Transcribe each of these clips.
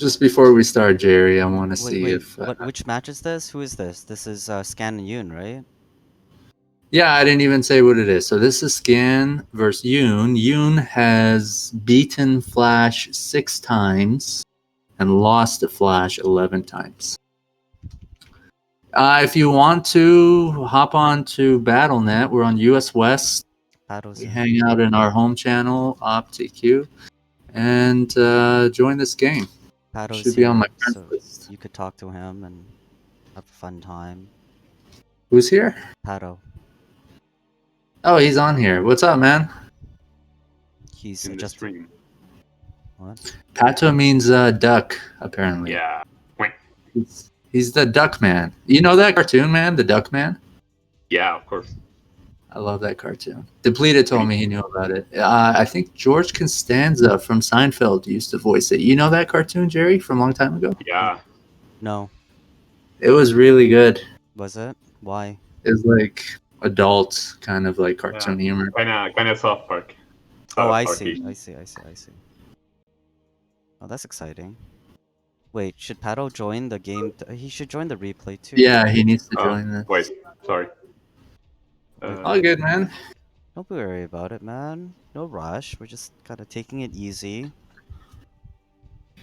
Just before we start, Jerry, I want to Wait, see wait. if. Which match is this? Who is this? This is Scan and Yoon, right? Yeah, I didn't even say what it is. So this is Scan versus Yoon. Yoon has beaten Flash 6 times and lost to Flash 11 times. If you want to hop on to BattleNet, we're on US West. Pato's We in. hang out in our home channel, OpTQ, and join this game. Pato's Should be on my here, friends so list. you could talk to him and have a fun time. Who's here? Pato, Oh, he's on here. What's up, man? he's In the just stream. what? Pato means duck, apparently. Yeah. Wait. He's the Duck Man. You know that cartoon, man? The Duck Man? Yeah, of course. I love that cartoon. Depleted told me he knew about it. I think George Costanza from Seinfeld used to voice it. You know that cartoon, Jerry, from a long time ago? Yeah. No, It was really good. was it? Why? It was like adult kind of like cartoon Yeah. humor. Kinda South Park. Oh, South I Park-ish. see. I see. I see. I see. Oh, that's exciting. Wait, should Pato join the game? He should join the replay too, Yeah, right? he needs to Oh, join this. wait. Sorry. Wait, All good, man. don't be worried about it, man. No rush. We're just kind of taking it easy.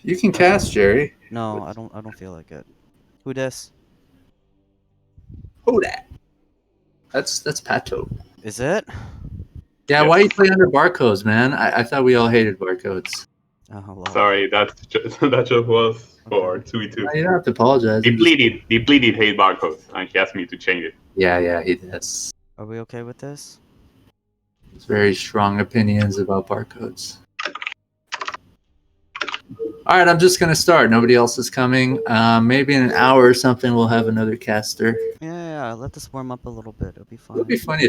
You can cast, Jerry. No, I don't feel like it. Who dis? Who that? That's Pato. Is it? Yeah, Yes. why you play under barcodes, man? I thought we all hated barcodes. Oh, well. Sorry, that just was for Okay. 2v2. No, you don't have to apologize. I'm just- Depleted hate barcodes, and he asked me to change it. Yeah, he does. Are we okay with this? It's very strong opinions about barcodes. All right, I'm just gonna start. Nobody else is coming. Maybe in an hour or something, we'll have another caster. Yeah. Let this warm up a little bit. It'll be It would be fine. funny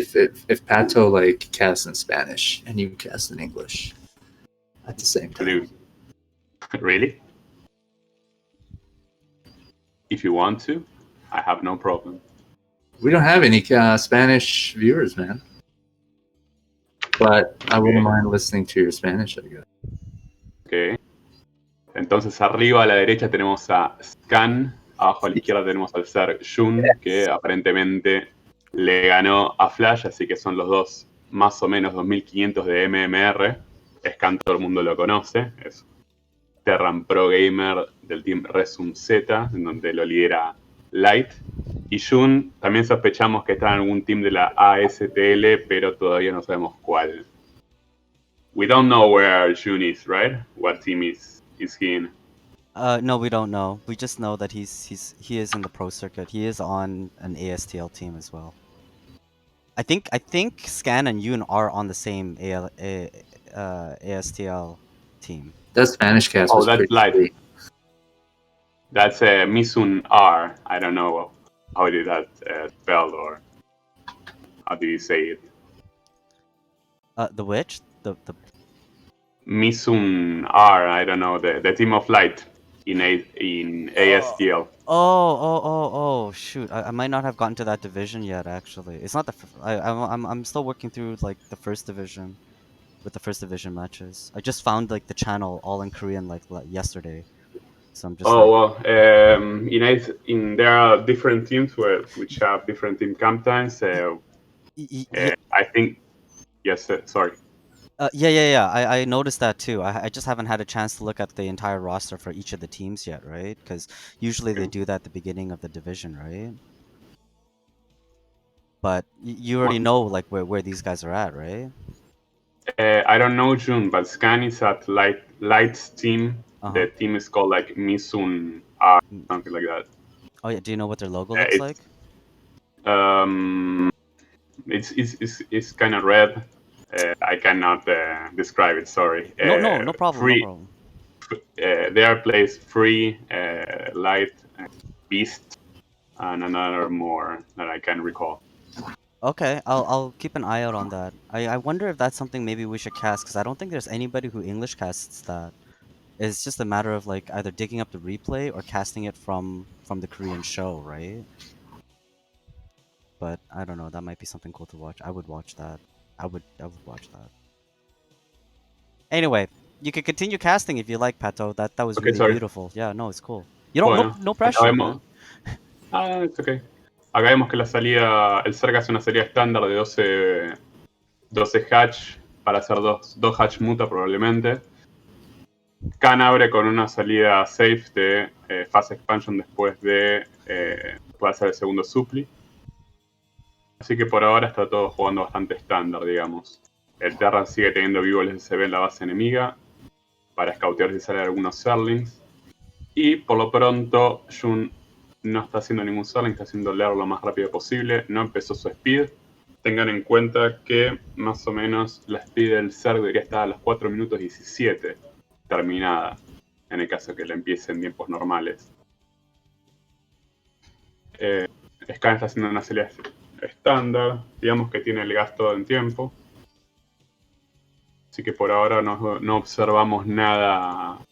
if Pato like casts in Spanish and you cast in English at the same time. Dude. Really? If you want to, I have no problem. We don't have any Spanish viewers, man. But I wouldn't mind listening to your Spanish, I guess. Ok. Entonces arriba a la derecha tenemos a Scan, abajo a la izquierda tenemos al ser Yoon, que aparentemente le ganó a Flash, así que son los dos más o menos 2500 de MMR. Scan todo el mundo lo conoce, es Terran Pro Gamer del team Resum Z, en donde lo lidera Light. Y Yoon también sospechamos que está en algún team de la ASTL, pero todavía no sabemos cuál. We don't know where Yoon is, right? What team is he in? No, we don't know. We just know that he is in the pro circuit. He is on an ASTL team as well. I think Scan and Yoon are on the same ASTL team. That Spanish cast Oh, was that's pretty Light. sweet. That's Misun R. I don't know how it is that spelled, or how do you say it? The witch? The Misun R. I don't know, the team of Light in ASTL. Oh, shoot. I might not have gotten to that division yet, actually. It's not the I'm still working through like the first division with the first division matches. I just found like the channel all in Korean like yesterday. So I'm just like Well, there are different teams which have different team captains. yeah, I think yes. Sorry. yeah. I noticed that too. I just haven't had a chance to look at the entire roster for each of the teams yet, right? Because usually they do that at the beginning of the division, right? But you already know like where these guys are at, right? I don't know June, but Scan is at Light's team. Uh-huh. The team is called like Misun R, something like that. Oh yeah, do you know what their logo looks like? Um, it's kind of red. I cannot describe it. Sorry. No problem, Free. no problem. There plays Free, Light, Beast, and another more that I can recall. Okay, I'll keep an eye out on that. I wonder if that's something maybe we should cast because I don't think there's anybody who English casts that. It's just a matter of like either digging up the replay or casting it from the Korean show, right? But I don't know, that might be something cool to watch. I would watch that. I would watch that. Anyway, You can continue casting if you like, Pato. That was Ok, really sorry. beautiful. Yeah, no, it's cool. You don't Bueno, no acá pressure, vemos. man. Ah, es ok. Acá vemos que la salida, el Zerg hace una salida estándar de 12 hatch para hacer dos hatch muta probablemente. Khan abre con una salida safe de fast expansion después de puede hacer el segundo supply. Así que por ahora está todo jugando bastante estándar, digamos. El Terran sigue teniendo vivo el SCB en la base enemiga para scoutear si salen algunos Zerlings. Y por lo pronto, Yoon no está haciendo ningún Zerling, está haciendo leer lo más rápido posible. No empezó su speed. Tengan en cuenta que más o menos la speed del Zerg debería estar a los 4 minutos 17 terminada, en el caso que la empiece en tiempos normales. Scan está haciendo una salida estándar, digamos que tiene el gasto en tiempo. Así que por ahora no observamos nada,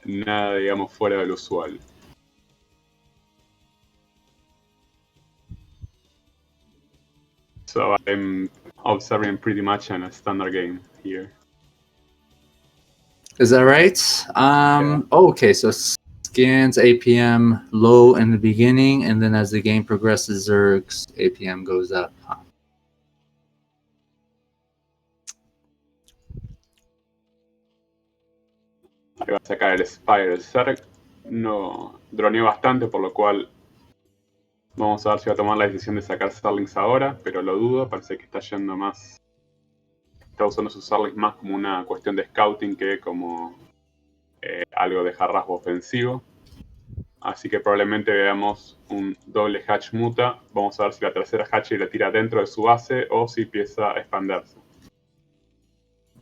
digamos, fuera del usual. So I'm observing pretty much a standard game here. Is that right? Oh, okay, so scans APM low in the beginning, and then as the game progresses, Zerg's APM goes up. Ahí va a sacar el Spire. El Zerg no droneó bastante, por lo cual vamos a ver si va a tomar la decisión de sacar Starlings ahora, pero lo dudo, parece que está yendo más. Está usando sus Starlings más como una cuestión de scouting que como algo de harrasgo ofensivo. Así que probablemente veamos un doble hatch muta. Vamos a ver si la tercera hatch la tira dentro de su base o si empieza a expandirse.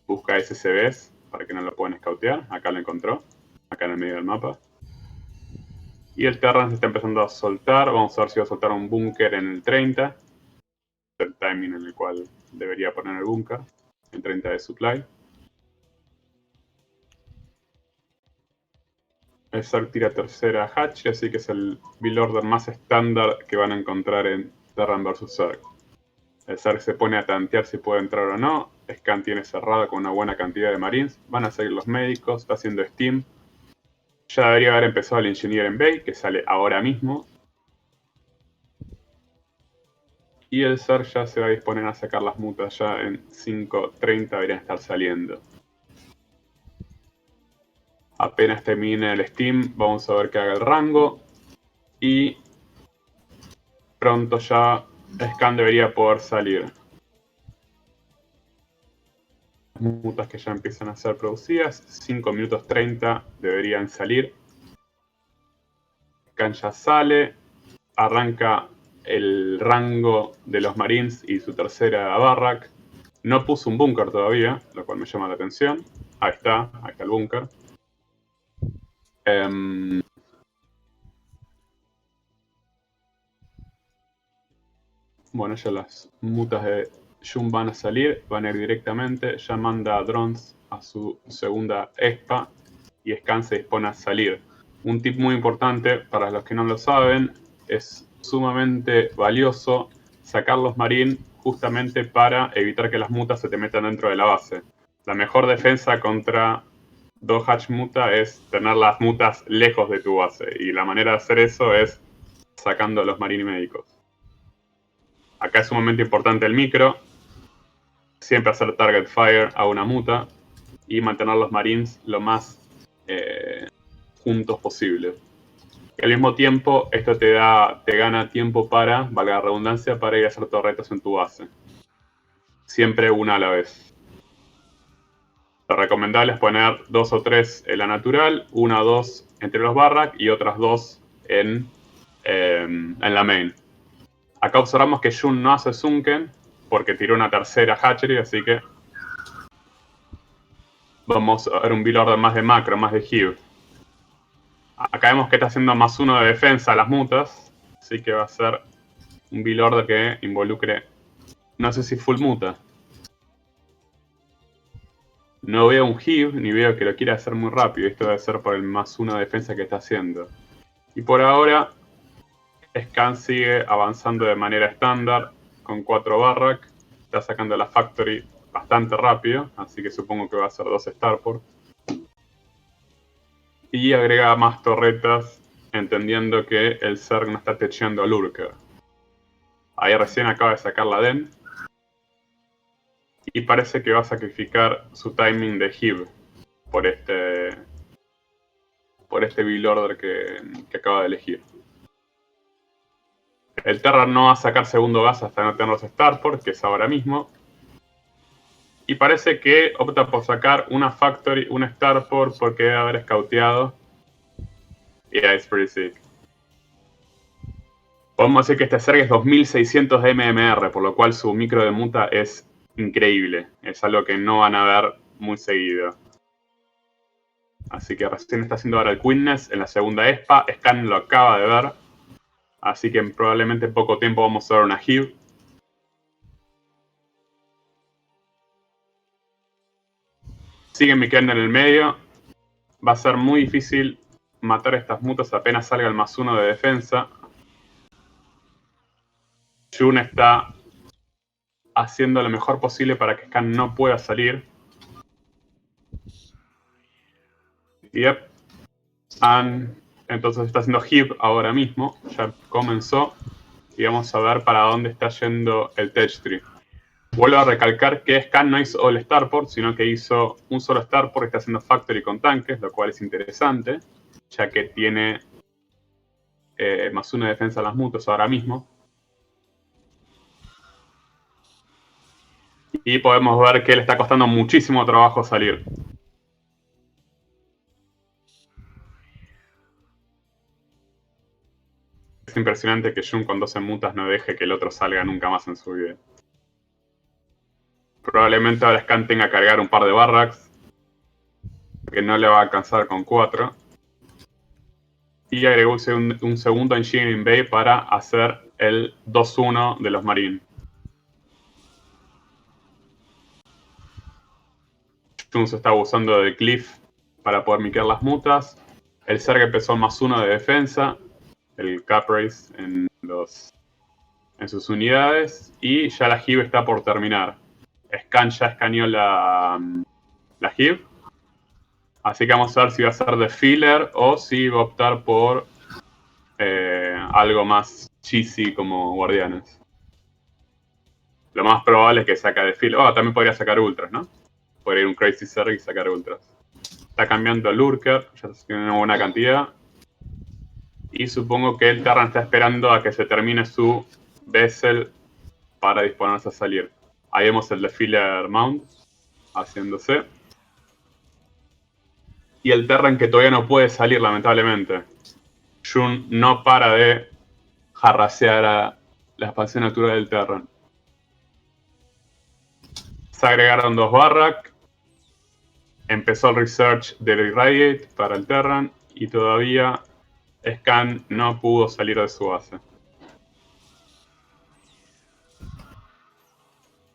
Busca SCBs para que no lo puedan scoutear. Acá lo encontró, acá en el medio del mapa. Y el Terran se está empezando a soltar. Vamos a ver si va a soltar un búnker en el 30. El timing en el cual debería poner el búnker. En 30 de supply. El Zerg tira tercera hatch, así que es el build order más estándar que van a encontrar en Terran vs Zerg. El Zerg se pone a tantear si puede entrar o no. Scan tiene cerrado con una buena cantidad de marines. Van a seguir los médicos, está haciendo Steam. Ya debería haber empezado el Engineer en Bay, que sale ahora mismo. Y el Zerg ya se va a disponer a sacar las mutas, ya en 5:30 deberían estar saliendo. Apenas termine el Steam, vamos a ver que haga el rango. Y pronto ya Scan debería poder salir. Las mutas que ya empiezan a ser producidas, 5 minutos 30 deberían salir. Scan ya sale, arranca el rango de los Marines y su tercera barrack. No puso un búnker todavía, lo cual me llama la atención. Ahí está el búnker. Bueno, ya las mutas de Yoon van a salir, van a ir directamente. Ya manda drones a su segunda expa y Scan se dispone a salir. Un tip muy importante para los que no lo saben, es sumamente valioso sacar los marines justamente para evitar que las mutas se te metan dentro de la base. La mejor defensa contra dos hatch muta es tener las mutas lejos de tu base, y la manera de hacer eso es sacando a los marines médicos. Acá es sumamente importante el micro, siempre hacer target fire a una muta y mantener los marines lo más juntos posible. Y al mismo tiempo, esto te gana tiempo para, valga la redundancia, para ir a hacer torretas en tu base. Siempre una a la vez. Lo recomendable es poner 2 o 3 en la natural, 1 o 2 entre los barrack y otras 2 en la main. Acá observamos que Yoon no hace Sunken porque tiró una tercera hatchery, así que vamos a ver un build order más de macro, más de heave. Acá vemos que está haciendo +1 de defensa a las mutas, así que va a ser un build order que involucre, no sé si full muta. No veo un heave, ni veo que lo quiera hacer muy rápido. Esto debe ser por el +1 de defensa que está haciendo. Y por ahora, Scan sigue avanzando de manera estándar con 4 barrack. Está sacando la factory bastante rápido, así que supongo que va a ser 2 Starport. Y agrega más torretas, entendiendo que el Zerg no está techeando al Lurker. Ahí recién acaba de sacar la DEN. Y parece que va a sacrificar su timing de Hive por este build order que acaba de elegir. El Terran no va a sacar segundo gas hasta no tener los Starport, que es ahora mismo. Y parece que opta por sacar una Factory, un Starport, porque debe haber scouteado. Yeah, it's pretty sick. Podemos decir que este Zerg es 2600 de MMR, por lo cual su micro de muta es increíble. Es algo que no van a ver muy seguido. Así que recién está haciendo ahora el Quickness en la segunda ESPA. Scan lo acaba de ver. Así que probablemente en poco tiempo vamos a ver una Hive. Sigue Mikael en el medio. Va a ser muy difícil matar estas mutas apenas salga el +1 de defensa. Yoon está haciendo lo mejor posible para que Scan no pueda salir. Yep. Entonces está haciendo Hive ahora mismo. Ya comenzó. Y vamos a ver para dónde está yendo el Tech Tree. Vuelvo a recalcar que Scan no hizo All Starport, sino que hizo un solo Starport y está haciendo Factory con tanques, lo cual es interesante, ya que tiene +1 de defensa a las mutas ahora mismo. Y podemos ver que le está costando muchísimo trabajo salir. Es impresionante que Yoon con 12 mutas no deje que el otro salga nunca más en su vida. Probablemente ahora Scan tenga que cargar un par de barracks, que no le va a alcanzar con 4. Y agregó un segundo Engineering Bay para hacer el 2-1 de los Marines. Yoon se está abusando de Cliff para poder miquear las mutas. El Zerg empezó +1 de defensa. El Cap Race en sus unidades. Y ya la Hive está por terminar. Scan ya escaneó la Hive. Así que vamos a ver si va a ser de filler o si va a optar por algo más cheesy como guardianes. Lo más probable es que saque de filler. También podría sacar ultras, ¿no? Podría ir un Crazy Zerg y sacar ultras. Está cambiando el Lurker, ya tiene una buena cantidad. Y supongo que el Terran está esperando a que se termine su Vessel para disponerse a salir. Ahí vemos el de Filler Mount haciéndose. Y el Terran que todavía no puede salir, lamentablemente. Yoon no para de jarrasear a la expansión natural del Terran. Se agregaron 2 barrack. Empezó el research del Irradiate para el Terran. Y todavía Scan no pudo salir de su base.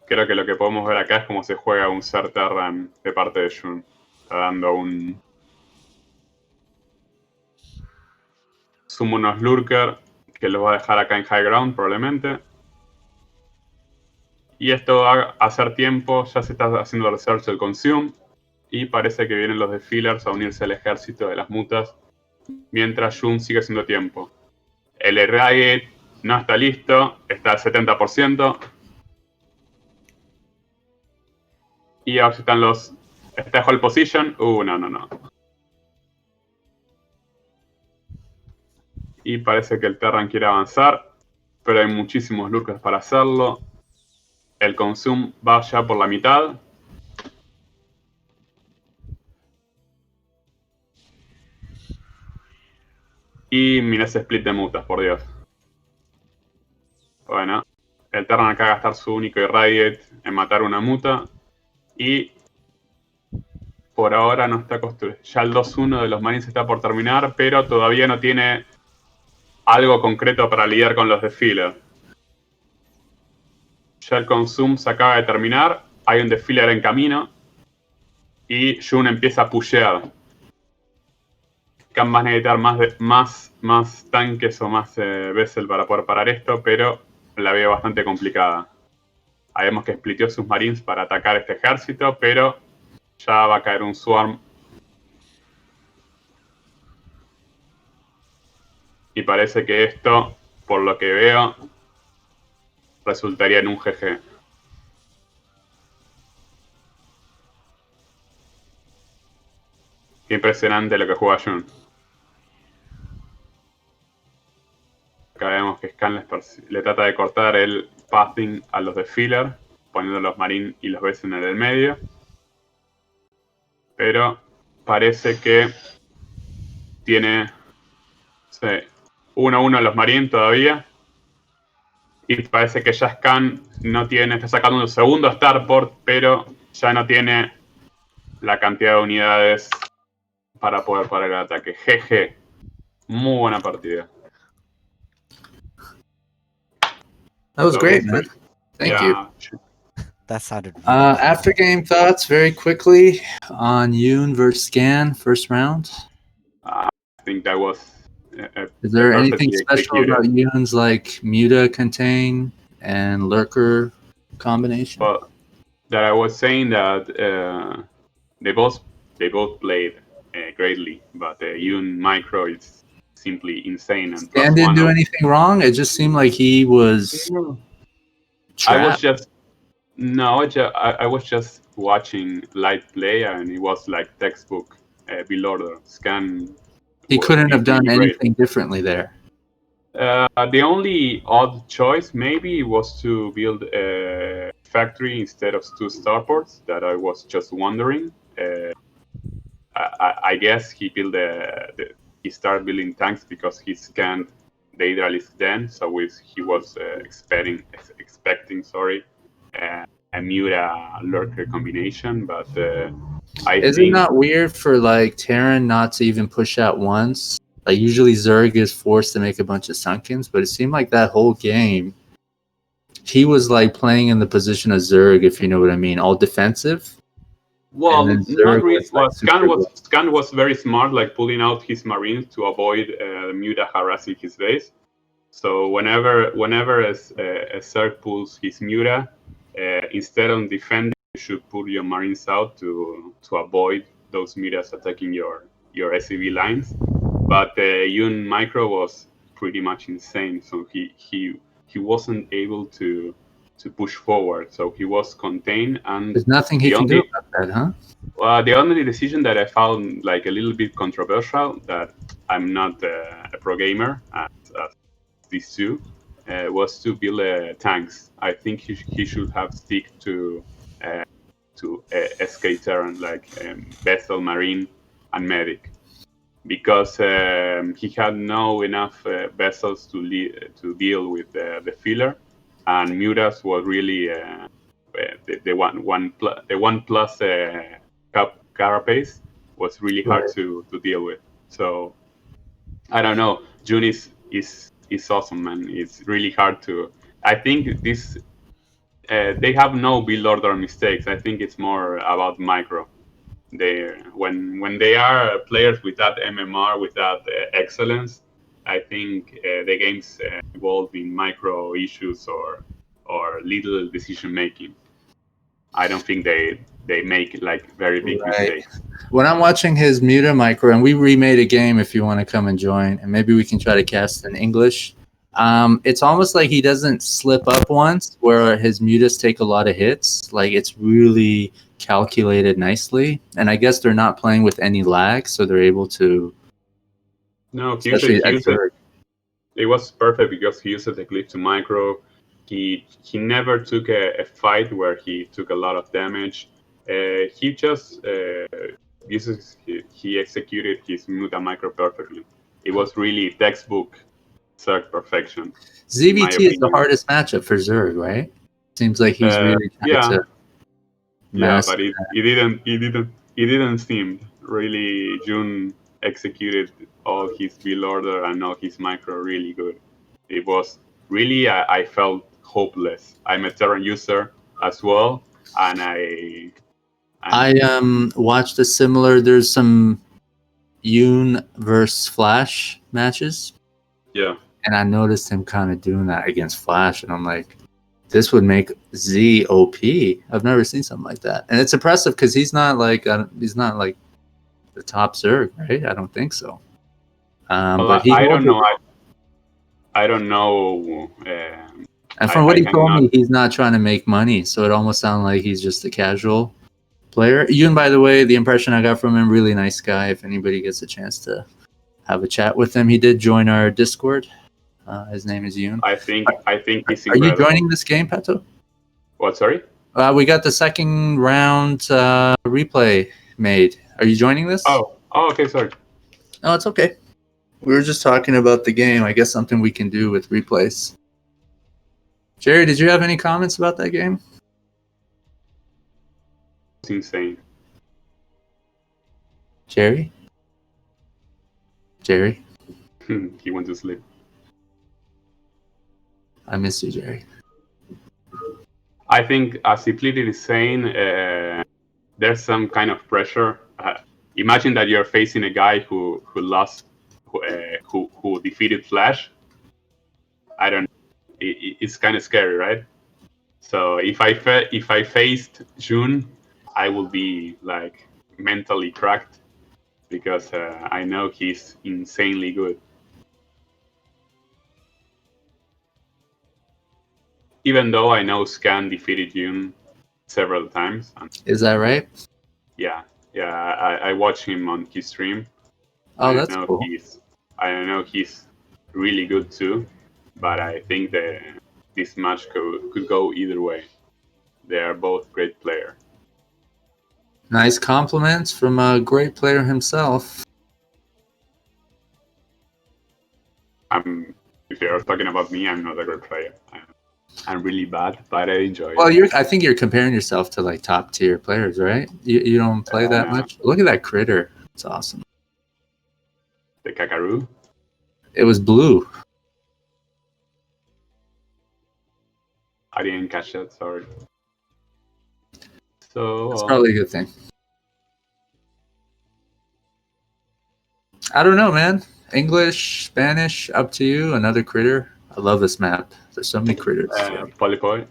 Creo que lo que podemos ver acá es cómo se juega un Ser Terran de parte de Yoon. Está dando un Summonos Lurker que los va a dejar acá en High Ground probablemente. Y esto va a hacer tiempo, ya se está haciendo research del Consume. Y parece que vienen los de Fillers a unirse al ejército de las mutas. Mientras Yoon sigue haciendo tiempo. El Irradiate no está listo, está al 70%. Y ahora están los... ¿Está Hold Position? No. Y parece que el Terran quiere avanzar, pero hay muchísimos lurkers para hacerlo. El Consume va ya por la mitad. Y mira ese split de mutas, por Dios. Bueno, el Terran acaba de gastar su único Irradiate en matar una muta. Y por ahora no está construido. Ya el 2-1 de los Marines está por terminar, pero todavía no tiene algo concreto para lidiar con los de Filler. Ya el Consume se acaba de terminar. Hay un Defiler en camino. Y Yoon empieza a pushear. Khan va a necesitar más tanques o más Vessel para poder parar esto, pero la veo bastante complicada. Vemos que splitió sus marines para atacar este ejército, pero ya va a caer un swarm. Y parece que esto, por lo que veo, resultaría en un GG. Qué impresionante lo que juega Yoon. Acá vemos que Scan le trata de cortar el pathing a los de filler, poniendo los marines y los Besen en el medio. Pero parece que tiene 1-1 los marines todavía. Y parece que ya Scan no tiene, está sacando un segundo starport, pero ya no tiene la cantidad de unidades para poder parar el ataque. GG. Muy buena partida. That was So great, it's man. Thank you. That sounded really cool. After game thoughts, very quickly on Yoon versus Scan, first round. I think that was Is there anything perfectly special executed. about Yoon's like Muta contain and lurker combination? But that I was saying that they both played greatly, but Yoon Micro is simply insane and Scan didn't do anything wrong. It just seemed like he was I was trapped. just no, I was just watching live play, and it was like textbook build order. Scan He couldn't did have done really great. anything differently there. The only odd choice maybe was to build a factory instead of 2 starports. That I was just wondering. I guess he he started building tanks because he scanned the Hydralisk then, so he was expecting a Mura lurker combination, but Is it not weird for like Terran not to even push out once? Like usually Zerg is forced to make a bunch of Sunkens, but it seemed like that whole game he was like playing in the position of Zerg, if you know what I mean, all defensive. Well, not really. Like Scan was very smart, like pulling out his marines to avoid Muta harassing his base. So whenever a Zerg pulls his Muta, instead of defending, you should pull your marines out to avoid those Mutas attacking your SCV lines. But Yoon Micro was pretty much insane, so he wasn't able to push forward. So he was contained, and there's nothing he can do about that, huh? The only decision that I found like a little bit controversial, that I'm not a pro gamer as these two, was to build tanks. I think he should have stick to SK Terran, like Vessel, Marine, and Medic, because he had no enough vessels to deal with the filler, and Mutas was really the one plus carapace was really hard to deal with. So I don't know. June is awesome, man. It's really hard to. I think this they have no build order mistakes. I think it's more about micro. When they are players with that MMR, with that excellence, I think the games evolve in micro issues or little decision making. I don't think they make like very big mistakes. When I'm watching his Muta Micro, and we remade a game if you want to come and join, and maybe we can try to cast in English. It's almost like he doesn't slip up once where his mutas take a lot of hits. Like it's really calculated nicely. And I guess they're not playing with any lag, so they're able to. No, it was perfect because he used the clip to micro. He never took a fight where he took a lot of damage. He just he executed his Muta micro perfectly. It was really textbook Zerg perfection. ZVT is the hardest matchup for Zerg, right? Seems like he's really trying to. Yeah, but it didn't seem really. June executed all his build order and all his micro really good. It was really I felt hopeless. I'm a Terran user as well, and I watched a similar. There's some Yoon versus Flash matches. Yeah. And I noticed him kind of doing that against Flash, and I'm like, This would make Z OP. I've never seen something like that, and it's impressive because he's not like the top Zerg, right? I don't think so. Well, But he I holds don't it. know. I don't know. And from what I he told cannot. me, he's not trying to make money, so it almost sounds like he's just a casual player. Yoon, by the way, the impression I got from him, really nice guy. If anybody gets a chance to have a chat with him, he did join our Discord. His name is Yoon. I think he's Are you incredible. joining this game, Pato? What? Sorry. We got the second round replay made. Are you joining this? Oh, okay. Sorry. No, it's okay. We were just talking about the game. I guess something we can do with replays. Jerry, did you have any comments about that game? It's insane. Jerry? Jerry? He went to sleep. I miss you, Jerry. I think, as Iplidit is saying, there's some kind of pressure. Imagine that you're facing a guy who lost, who defeated Flash. I don't. It's kind of scary, right? So if I faced June, I will be like mentally cracked because I know he's insanely good. Even though I know Scan defeated Yoon several times. Is that right? Yeah, I watch him on his stream. Oh, that's cool. I know he's really good too, but I think that this match could go either way. They are both great players. Nice compliments from a great player himself. If you're talking about me, I'm not a great player. I'm really bad, but I enjoy it. Well, I think you're comparing yourself to like top tier players, right? You don't play that much. Look at that critter. It's awesome. The Kakaroo? It was blue. I didn't catch that, sorry. So that's probably a good thing. I don't know, man. English, Spanish, up to you. Another critter. I love this map. There's so many critters. Polypoi.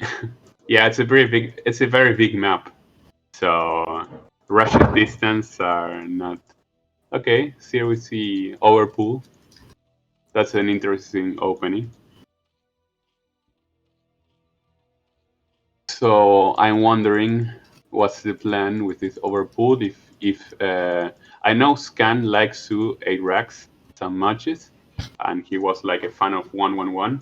Yeah, it's a very big map. So rushing distance are not okay. Here we see Overpool. That's an interesting opening. So I'm wondering what's the plan with this Overpool. If I know Scan likes to 8 racks some matches, and he was like a fan of 1-1-1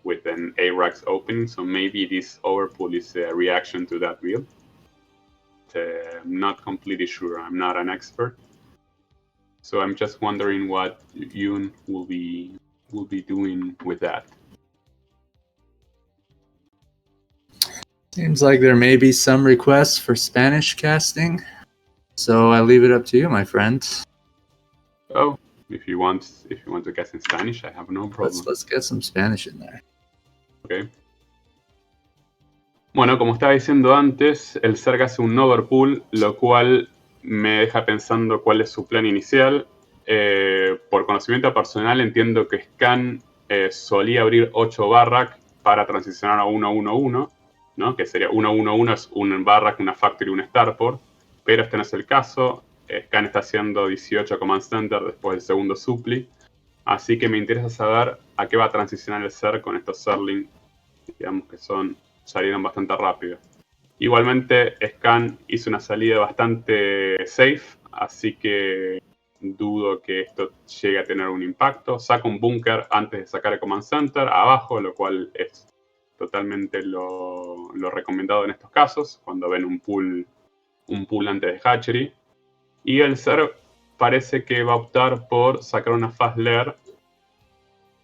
with an 8 racks opening. So maybe this Overpool is a reaction to that build. I'm not completely sure. I'm not an expert. So I'm just wondering what Yoon will be doing with that. Seems like there may be some requests for Spanish casting. So I leave it up to you, my friend. Oh, if you want to cast in Spanish, I have no problem. Let's get some Spanish in there. Okay. Bueno, como estaba diciendo antes, el Zerg hace un overpool, lo cual me deja pensando cuál es su plan inicial. Por conocimiento personal entiendo que Scan solía abrir 8 barrack para transicionar a 1-1-1, ¿no? Que sería 1-1-1 es un barrack, una factory, un starport, pero este no es el caso. Scan está haciendo 18 command center después del segundo supply, así que me interesa saber a qué va a transicionar el Zerg con estos Zerling, digamos que salieron bastante rápido. Igualmente, Scan hizo una salida bastante safe, así que dudo que esto llegue a tener un impacto. Saca un búnker antes de sacar el command center abajo, lo cual es totalmente lo recomendado en estos casos, cuando ven un pool antes de hatchery. Y el Zerg parece que va a optar por sacar una fast lair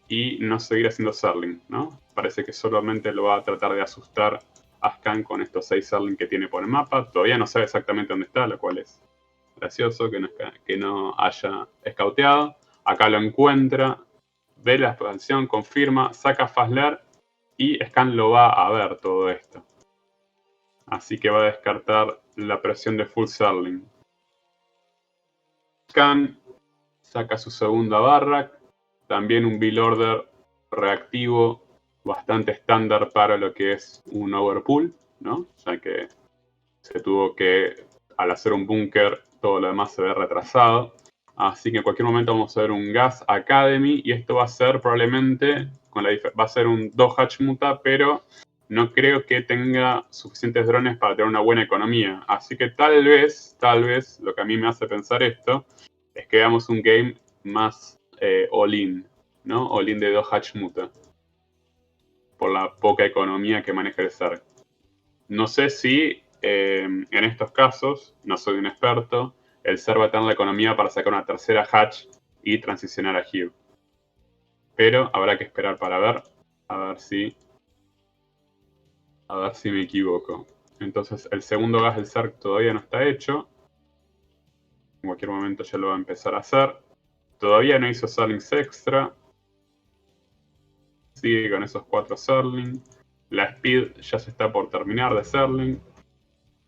y no seguir haciendo Zerling, ¿no? Parece que solamente lo va a tratar de asustar a Scan con estos 6 Zerling que tiene por el mapa. Todavía no sabe exactamente dónde está, lo cual es gracioso que no haya escauteado. Acá lo encuentra, ve la expansión, confirma, saca Fastler y Scan lo va a ver todo esto. Así que va a descartar la presión de full Zerling. Scan saca su segunda barrack, también un build order reactivo bastante estándar para lo que es un overpull, ¿no? Ya que se tuvo que, al hacer un búnker, todo lo demás se ve retrasado. Así que en cualquier momento vamos a ver un Gas Academy y esto va a ser probablemente, va a ser un 2 hatch muta, pero no creo que tenga suficientes drones para tener una buena economía. Así que tal vez, lo que a mí me hace pensar esto, es que veamos un game más all-in, ¿no? All-in de 2 hatch muta. Por la poca economía que maneja el Zerg. No sé si en estos casos, no soy un experto, el Zerg va a tener la economía para sacar una tercera hatch y transicionar a Hugh. Pero habrá que esperar para ver. A ver si me equivoco. Entonces el segundo gas del Zerg todavía no está hecho. En cualquier momento ya lo va a empezar a hacer. Todavía no hizo Zerlings extra. Sigue con esos 4 Zerling. La Speed ya se está por terminar de Zerling.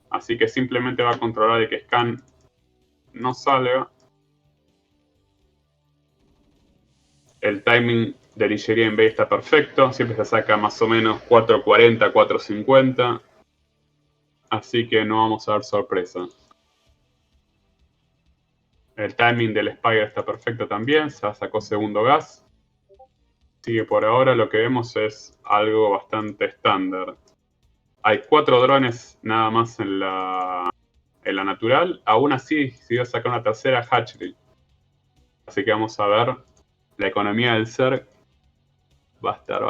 Así que simplemente va a controlar de que Scan no salga. El timing del Nigeria en B está perfecto. Siempre se saca más o menos 4.40, 4.50. Así que no vamos a ver sorpresa. El timing del Spire está perfecto también. Ya sacó segundo gas. Así que por ahora lo que vemos es algo bastante estándar. Hay 4 drones nada más en la natural. Aún así, si va a sacar una tercera hatchery. Así que vamos a ver. La economía del Zerg va a estar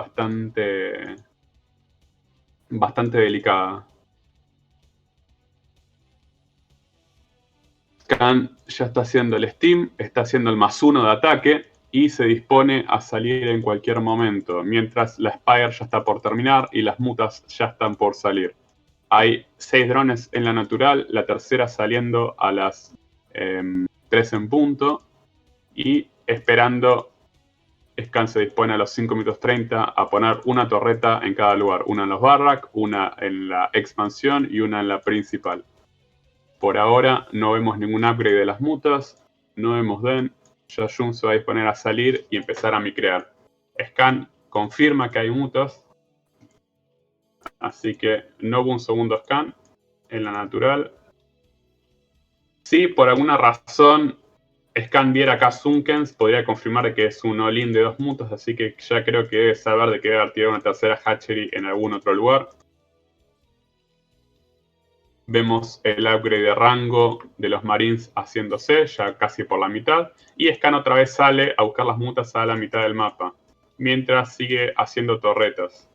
bastante delicada. Khan ya está haciendo el Steam, está haciendo el +1 de ataque y se dispone a salir en cualquier momento, mientras la Spire ya está por terminar y las mutas ya están por salir. Hay 6 drones en la natural, la tercera saliendo a las 3 en punto y esperando. Scan se dispone a los 5 minutos 30 a poner una torreta en cada lugar, una en los barrack, una en la expansión y una en la principal. Por ahora no vemos ningún upgrade de las mutas, no vemos den. Ya Yoon se va a disponer a salir y empezar a micrear. Scan confirma que hay mutas, así que no hubo un segundo scan en la natural. Si por alguna razón Scan viera acá Zunkens, podría confirmar que es un all-in de 2 mutas, así que ya creo que debe saber de que debe haber tirado una tercera hatchery en algún otro lugar. Vemos el upgrade de rango de los Marines haciéndose, ya casi por la mitad. Y Scan otra vez sale a buscar las mutas a la mitad del mapa, mientras sigue haciendo torretas.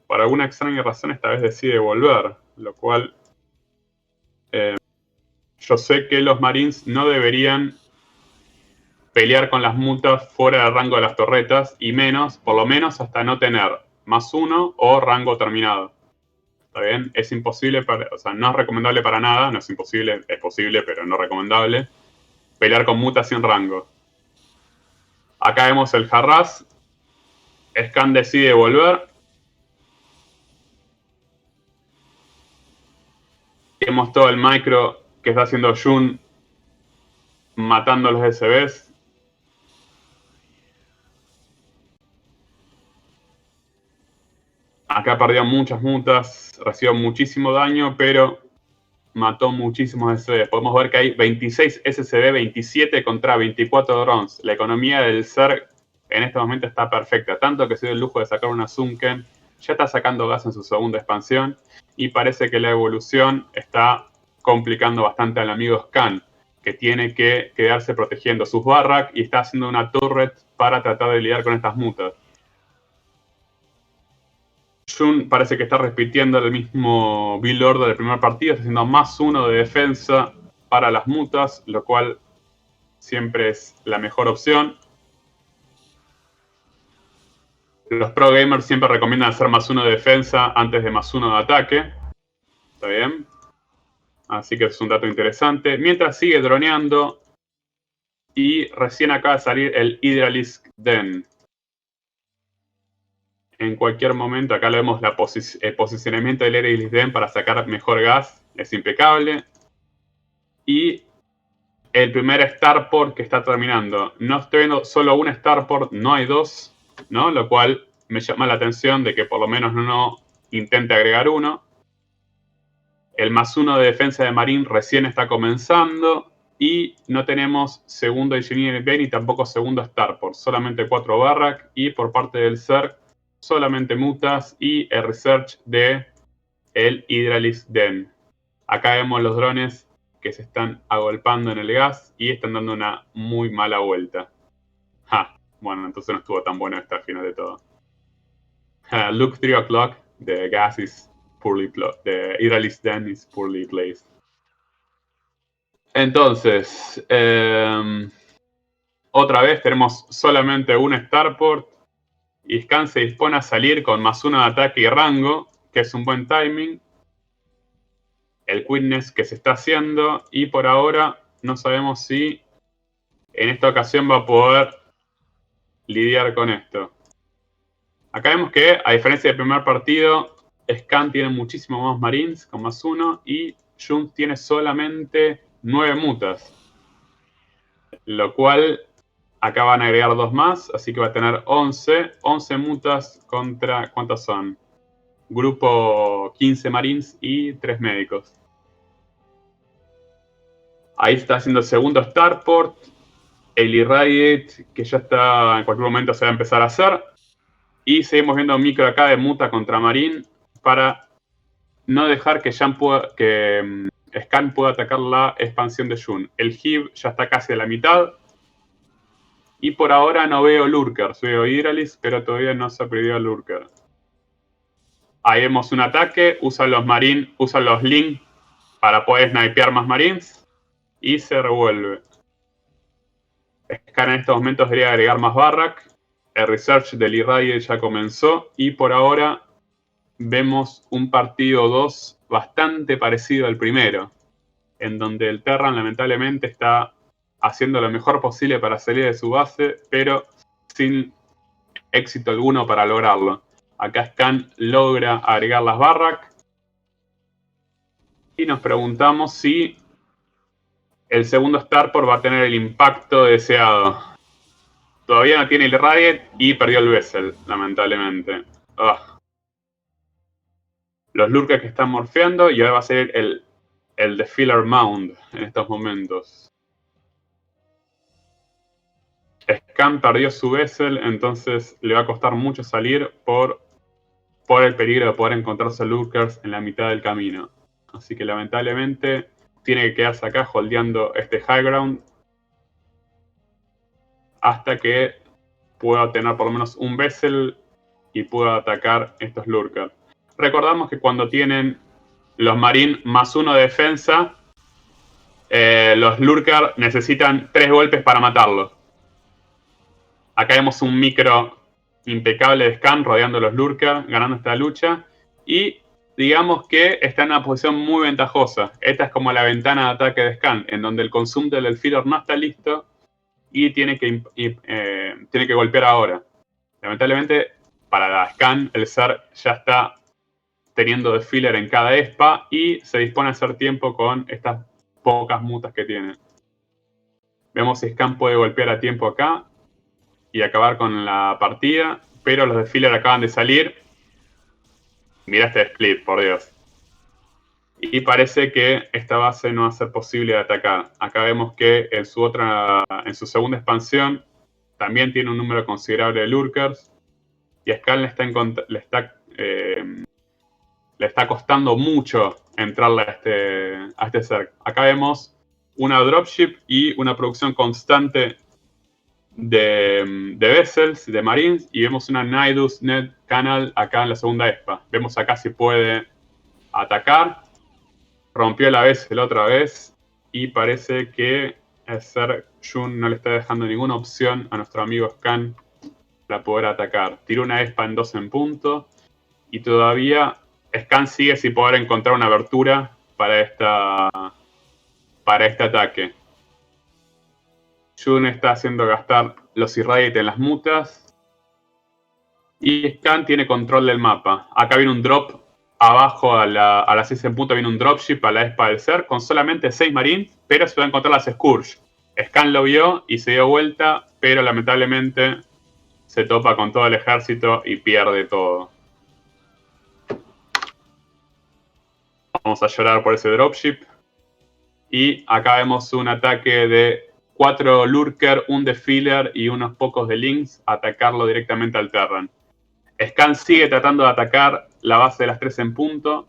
Por alguna extraña razón esta vez decide volver, lo cual yo sé que los Marines no deberían pelear con las mutas fuera del rango de las torretas y menos, por lo menos hasta no tener +1 o rango terminado. ¿Está bien? Es imposible, o sea, no es recomendable para nada, no es imposible, es posible, pero no recomendable, pelear con mutas sin rango. Acá vemos el Harras. Scan decide volver. Vemos todo el micro que está haciendo Yoon matando a los SBs. Acá perdió muchas mutas, recibió muchísimo daño, pero mató muchísimos SCB. Podemos ver que hay 26 SCB, 27 contra 24 drones. La economía del Zerg en este momento está perfecta. Tanto que se dio el lujo de sacar una Zunken. Ya está sacando gas en su segunda expansión. Y parece que la evolución está complicando bastante al amigo Scan, que tiene que quedarse protegiendo sus barrack y está haciendo una turret para tratar de lidiar con estas mutas. Yoon parece que está repitiendo el mismo build order del primer partido, está haciendo +1 de defensa para las mutas, lo cual siempre es la mejor opción. Los pro gamers siempre recomiendan hacer +1 de defensa antes de +1 de ataque. ¿Está bien? Así que es un dato interesante. Mientras sigue droneando y recién acaba de salir el Hydralisk Den. En cualquier momento, acá le vemos el posicionamiento del Hydralisk Den para sacar mejor gas. Es impecable. Y el primer Starport que está terminando. No estoy viendo solo un Starport, no hay 2, ¿no? Lo cual me llama la atención de que por lo menos no intente agregar uno. El +1 de defensa de Marín recién está comenzando. Y no tenemos segundo Engineering Bay ni tampoco segundo Starport. Solamente 4 Barrack. Y por parte del CERC, solamente mutas y el research de el Hydralis Den. Acá vemos los drones que se están agolpando en el gas y están dando una muy mala vuelta. Bueno, entonces no estuvo tan bueno hasta el final de todo. Look 3 o'clock, the gas is poorly placed. The Hydralis Den is poorly placed. Entonces, otra vez tenemos solamente un Starport. Y Scan se dispone a salir con +1 de ataque y rango, que es un buen timing. El Quickness que se está haciendo. Y por ahora no sabemos si en esta ocasión va a poder lidiar con esto. Acá vemos que, a diferencia del primer partido, Scan tiene muchísimo más Marines con +1 y Yoon tiene solamente 9 mutas. Lo cual acá van a agregar 2 más, así que va a tener 11. 11 mutas contra, ¿cuántas son? Grupo 15 Marines y 3 médicos. Ahí está haciendo el segundo Starport. El Irradiate, que ya está en cualquier momento se va a empezar a hacer. Y seguimos viendo micro acá de muta contra Marine para no dejar que Scan pueda atacar la expansión de Yoon. El HIV ya está casi a la mitad. Y por ahora no veo Lurkers, veo Hydralis, pero todavía no se ha perdido el Lurker. Ahí vemos un ataque, usan los Link para poder snipear más Marines. Y se revuelve. Scan en estos momentos debería agregar más Barrack. El research del Irradiate ya comenzó. Y por ahora vemos un partido 2 bastante parecido al primero. En donde el Terran lamentablemente está haciendo lo mejor posible para salir de su base. Pero sin éxito alguno para lograrlo. Acá Scan logra agregar las Barrack. Y nos preguntamos si el segundo Starport va a tener el impacto deseado. Todavía no tiene el Radiant y perdió el Vessel, lamentablemente. Los Lurkers que están morfeando y ahora va a ser el Defiler Mound en estos momentos. Scan perdió su Vessel, entonces le va a costar mucho salir por el peligro de poder encontrarse Lurkers en la mitad del camino. Así que lamentablemente tiene que quedarse acá holdeando este high ground hasta que pueda tener por lo menos un Vessel y pueda atacar estos Lurkers. Recordamos que cuando tienen los Marines +1 de defensa, los Lurkers necesitan 3 golpes para matarlos. Acá vemos un micro impecable de Scan rodeando los Lurkers, ganando esta lucha. Y digamos que está en una posición muy ventajosa. Esta es como la ventana de ataque de Scan, en donde el consumptor del filler no está listo y tiene que golpear ahora. Lamentablemente, para la Scan, el SER ya está teniendo de filler en cada ESPA y se dispone a hacer tiempo con estas pocas mutas que tiene. Vemos si Scan puede golpear a tiempo acá y acabar con la partida, pero los de filler acaban de salir. Mirá este split, por Dios. Y parece que esta base no va a ser posible de atacar. Acá vemos que en su segunda expansión también tiene un número considerable de Lurkers. Y a Scan le está costando mucho entrarle a este Zerg. Acá vemos una dropship y una producción constante de vessels, de marines, y vemos una Nidus Net Canal acá en la segunda ESPA. Vemos acá si puede atacar. Rompió la vessel otra vez y parece que el Zerg Yoon no le está dejando ninguna opción a nuestro amigo Scan para poder atacar. Tiró una ESPA en 2 en punto y todavía Scan sigue sin poder encontrar una abertura para este ataque. Yoon está haciendo gastar los Irradiate en las mutas. Y Scan tiene control del mapa. Acá viene un drop. Abajo a las 6 en punto viene un dropship a la ESPA del SER con solamente 6 marines, pero se va a encontrar las Scourge. Scan lo vio y se dio vuelta, pero lamentablemente se topa con todo el ejército y pierde todo. Vamos a llorar por ese dropship. Y acá vemos un ataque de 4 lurker, un defiler y unos pocos de links a atacarlo directamente al Terran. Scan sigue tratando de atacar la base de las 3 en punto.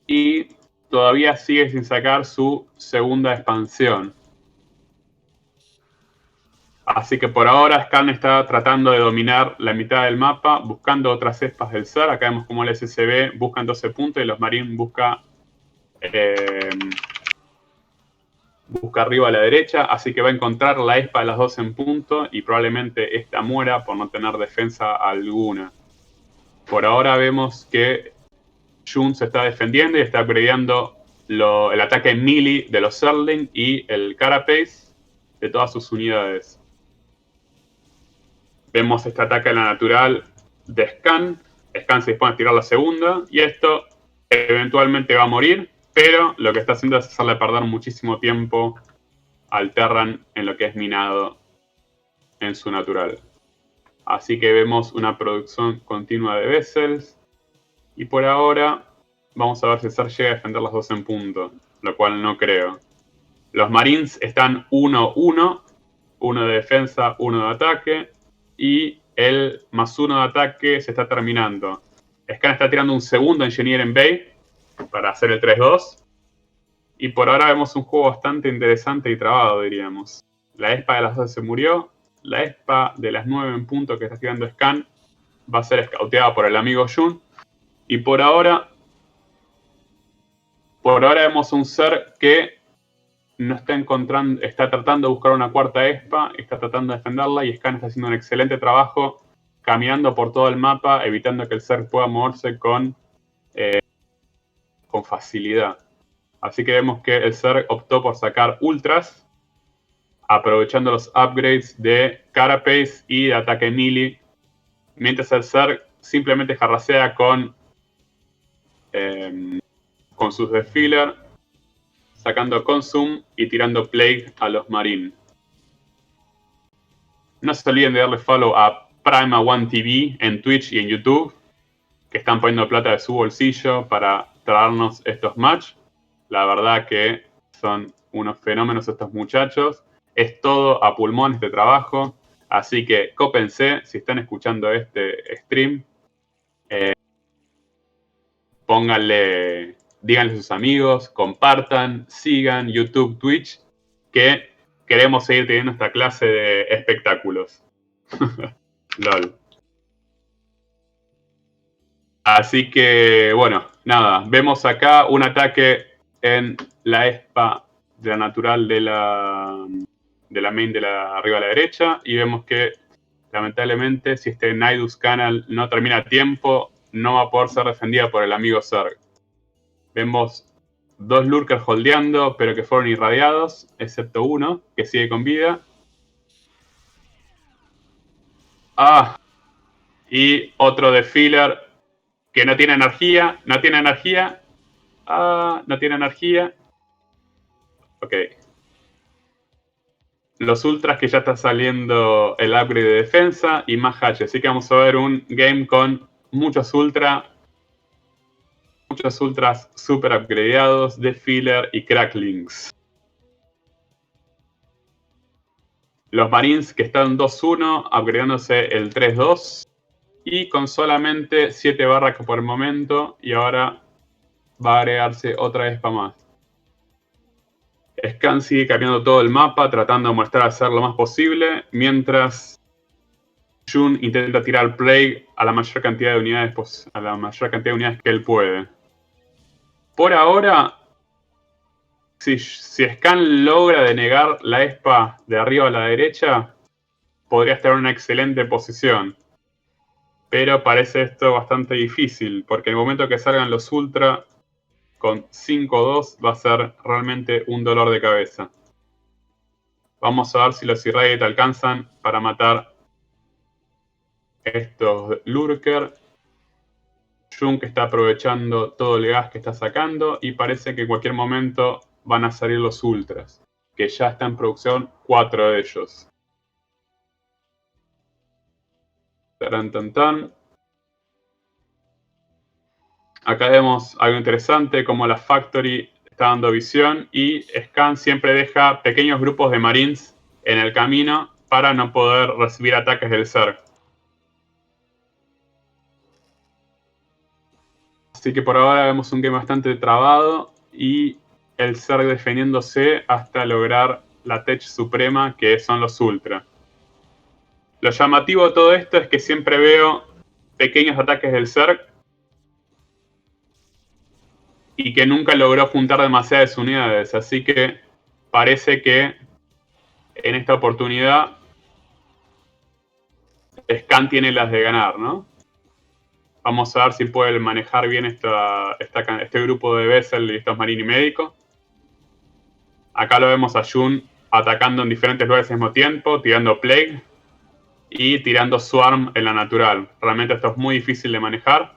Y todavía sigue sin sacar su segunda expansión. Así que por ahora Scan está tratando de dominar la mitad del mapa, buscando otras espas del SAR. Acá vemos como el SCB busca en 12 puntos y los Marines busca arriba a la derecha. Así que va a encontrar la espa de las 12 en punto y probablemente esta muera por no tener defensa alguna. Por ahora vemos que Yoon se está defendiendo y está upgradeando el ataque en melee de los Zerling y el Carapace de todas sus unidades. Vemos este ataque a la natural de Scan. Scan se dispone a tirar la segunda y esto eventualmente va a morir, pero lo que está haciendo es hacerle perder muchísimo tiempo al Terran en lo que es minado en su natural. Así que vemos una producción continua de vessels. Y por ahora vamos a ver si Ser llega a defender las 2 en punto, lo cual no creo. Los Marines están 1-1, uno de defensa, uno de ataque, y el +1 de ataque se está terminando. Scan está tirando un segundo Engineer en Bay para hacer el 3-2. Y por ahora vemos un juego bastante interesante y trabado, diríamos. La espa de las 12 se murió. La espa de las 9 en punto que está tirando Scan va a ser escauteada por el amigo Yoon. Y por ahora vemos un ser que no está encontrando, está tratando de buscar una cuarta espa, está tratando de defenderla y Scan está haciendo un excelente trabajo caminando por todo el mapa, evitando que el ser pueda moverse con facilidad. Así que vemos que el ser optó por sacar ultras, aprovechando los upgrades de Carapace y de ataque melee, mientras el ser simplemente jarrasea con sus defiler, sacando Consume y tirando Plague a los Marines. No se olviden de darle follow a Prima One TV en Twitch y en YouTube, que están poniendo plata de su bolsillo para traernos estos matches. La verdad que son unos fenómenos estos muchachos. Es todo a pulmón este trabajo. Así que cópense, si están escuchando este stream, pónganle, díganle a sus amigos, compartan, sigan YouTube, Twitch, que queremos seguir teniendo esta clase de espectáculos. LOL. Así que, bueno, nada, vemos acá un ataque en la espa de la natural de la main de la arriba a la derecha y vemos que lamentablemente si este Nidus Canal no termina a tiempo no va a poder ser defendida por el amigo Zerg. Vemos 2 lurkers holdeando pero que fueron irradiados, excepto uno que sigue con vida. Y otro de filler que no tiene energía. No tiene energía. Ok. Los ultras que ya está saliendo el upgrade de defensa y más hatch. Así que vamos a ver un game con muchos ultras super upgradeados de filler y cracklings. Los Marines que están 2-1, upgradeándose el 3-2 y con solamente 7 barras por el momento y ahora va a agregarse otra vez para más. Scan sigue cambiando todo el mapa, tratando de mostrar hacer lo más posible, mientras Yoon intenta tirar Plague a la mayor cantidad de unidades, que él puede. Por ahora, si Scan logra denegar la espa de arriba a la derecha, podría estar en una excelente posición. Pero parece esto bastante difícil, porque en el momento que salgan los ultra con 5-2 va a ser realmente un dolor de cabeza. Vamos a ver si los Irradiate alcanzan para matar estos Lurker. Yoon que está aprovechando todo el gas que está sacando y parece que en cualquier momento van a salir los ultras. que ya está en producción 4 de ellos. Tan, tan, tan. Acá vemos algo interesante, como la Factory está dando visión y Scan siempre deja pequeños grupos de Marines en el camino para no poder recibir ataques del Zerg. Así que por ahora vemos un game bastante trabado y el Zerg defendiéndose hasta lograr la Tech suprema, que son los Ultra. Lo llamativo de todo esto es que siempre veo pequeños ataques del Zerg y que nunca logró juntar demasiadas unidades, así que parece que en esta oportunidad Scan tiene las de ganar, ¿no? Vamos a ver si puede manejar bien este grupo de Vessel y estos Marini médicos. Acá lo vemos a Yoon atacando en diferentes lugares al mismo tiempo, tirando Plague y tirando Swarm en la natural. Realmente esto es muy difícil de manejar.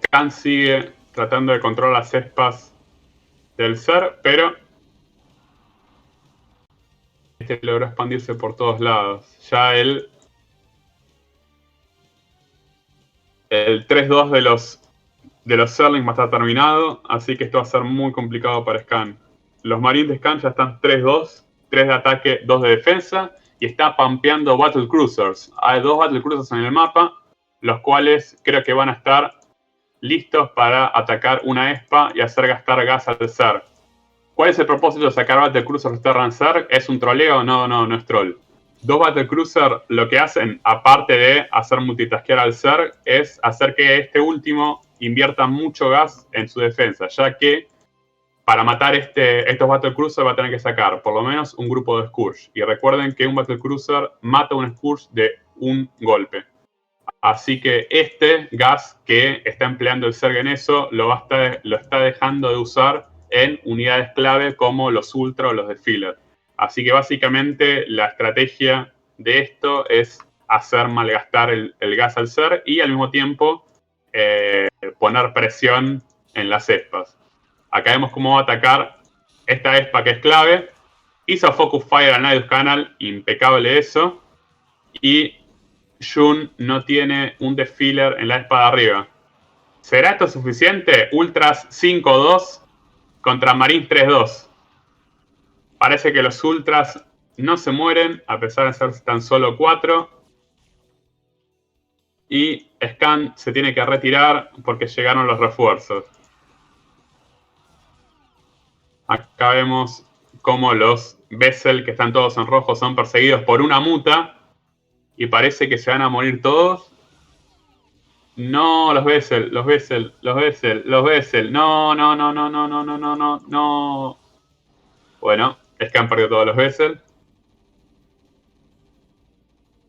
Khan sigue tratando de controlar las espas del ser, pero este logró expandirse por todos lados. Ya el 3-2 de los Zerlings va a estar terminado, así que esto va a ser muy complicado para Scan. Los Marines de Scan ya están 3-2, 3 de ataque, 2 de defensa, y está pampeando Battle Cruisers. Hay 2 Battle Cruisers en el mapa, los cuales creo que van a estar listos para atacar una ESPA y hacer gastar gas al Zerg. ¿Cuál es el propósito de sacar Battle Cruisers de Terran Zerg? ¿Es un troleo? No es troll. 2 Battle Cruiser lo que hacen, aparte de hacer multitaskear al Zerg, es hacer que este último invierta mucho gas en su defensa, ya que para matar estos Battle Cruiser va a tener que sacar por lo menos un grupo de Scourge. Y recuerden que un Battle Cruiser mata un Scourge de un golpe. Así que este gas que está empleando el Zerg en eso lo está dejando de usar en unidades clave como los Ultra o los de Filler. Así que básicamente la estrategia de esto es hacer malgastar el gas al Zerg y al mismo tiempo poner presión en las espas. Acá vemos cómo va a atacar esta espa que es clave. Hizo Focus Fire al Nidus Canal, impecable eso. Y Yoon no tiene un Defiler en la espada arriba. ¿Será esto suficiente? Ultras 5-2 contra Marines 3-2. Parece que los Ultras no se mueren, a pesar de ser tan solo 4. Y Scan se tiene que retirar porque llegaron los refuerzos. Acá vemos cómo los Vessel, que están todos en rojo, son perseguidos por una muta. Y parece que se van a morir todos. No, los Vessel. No. Bueno, es que han perdido todos los Vessel.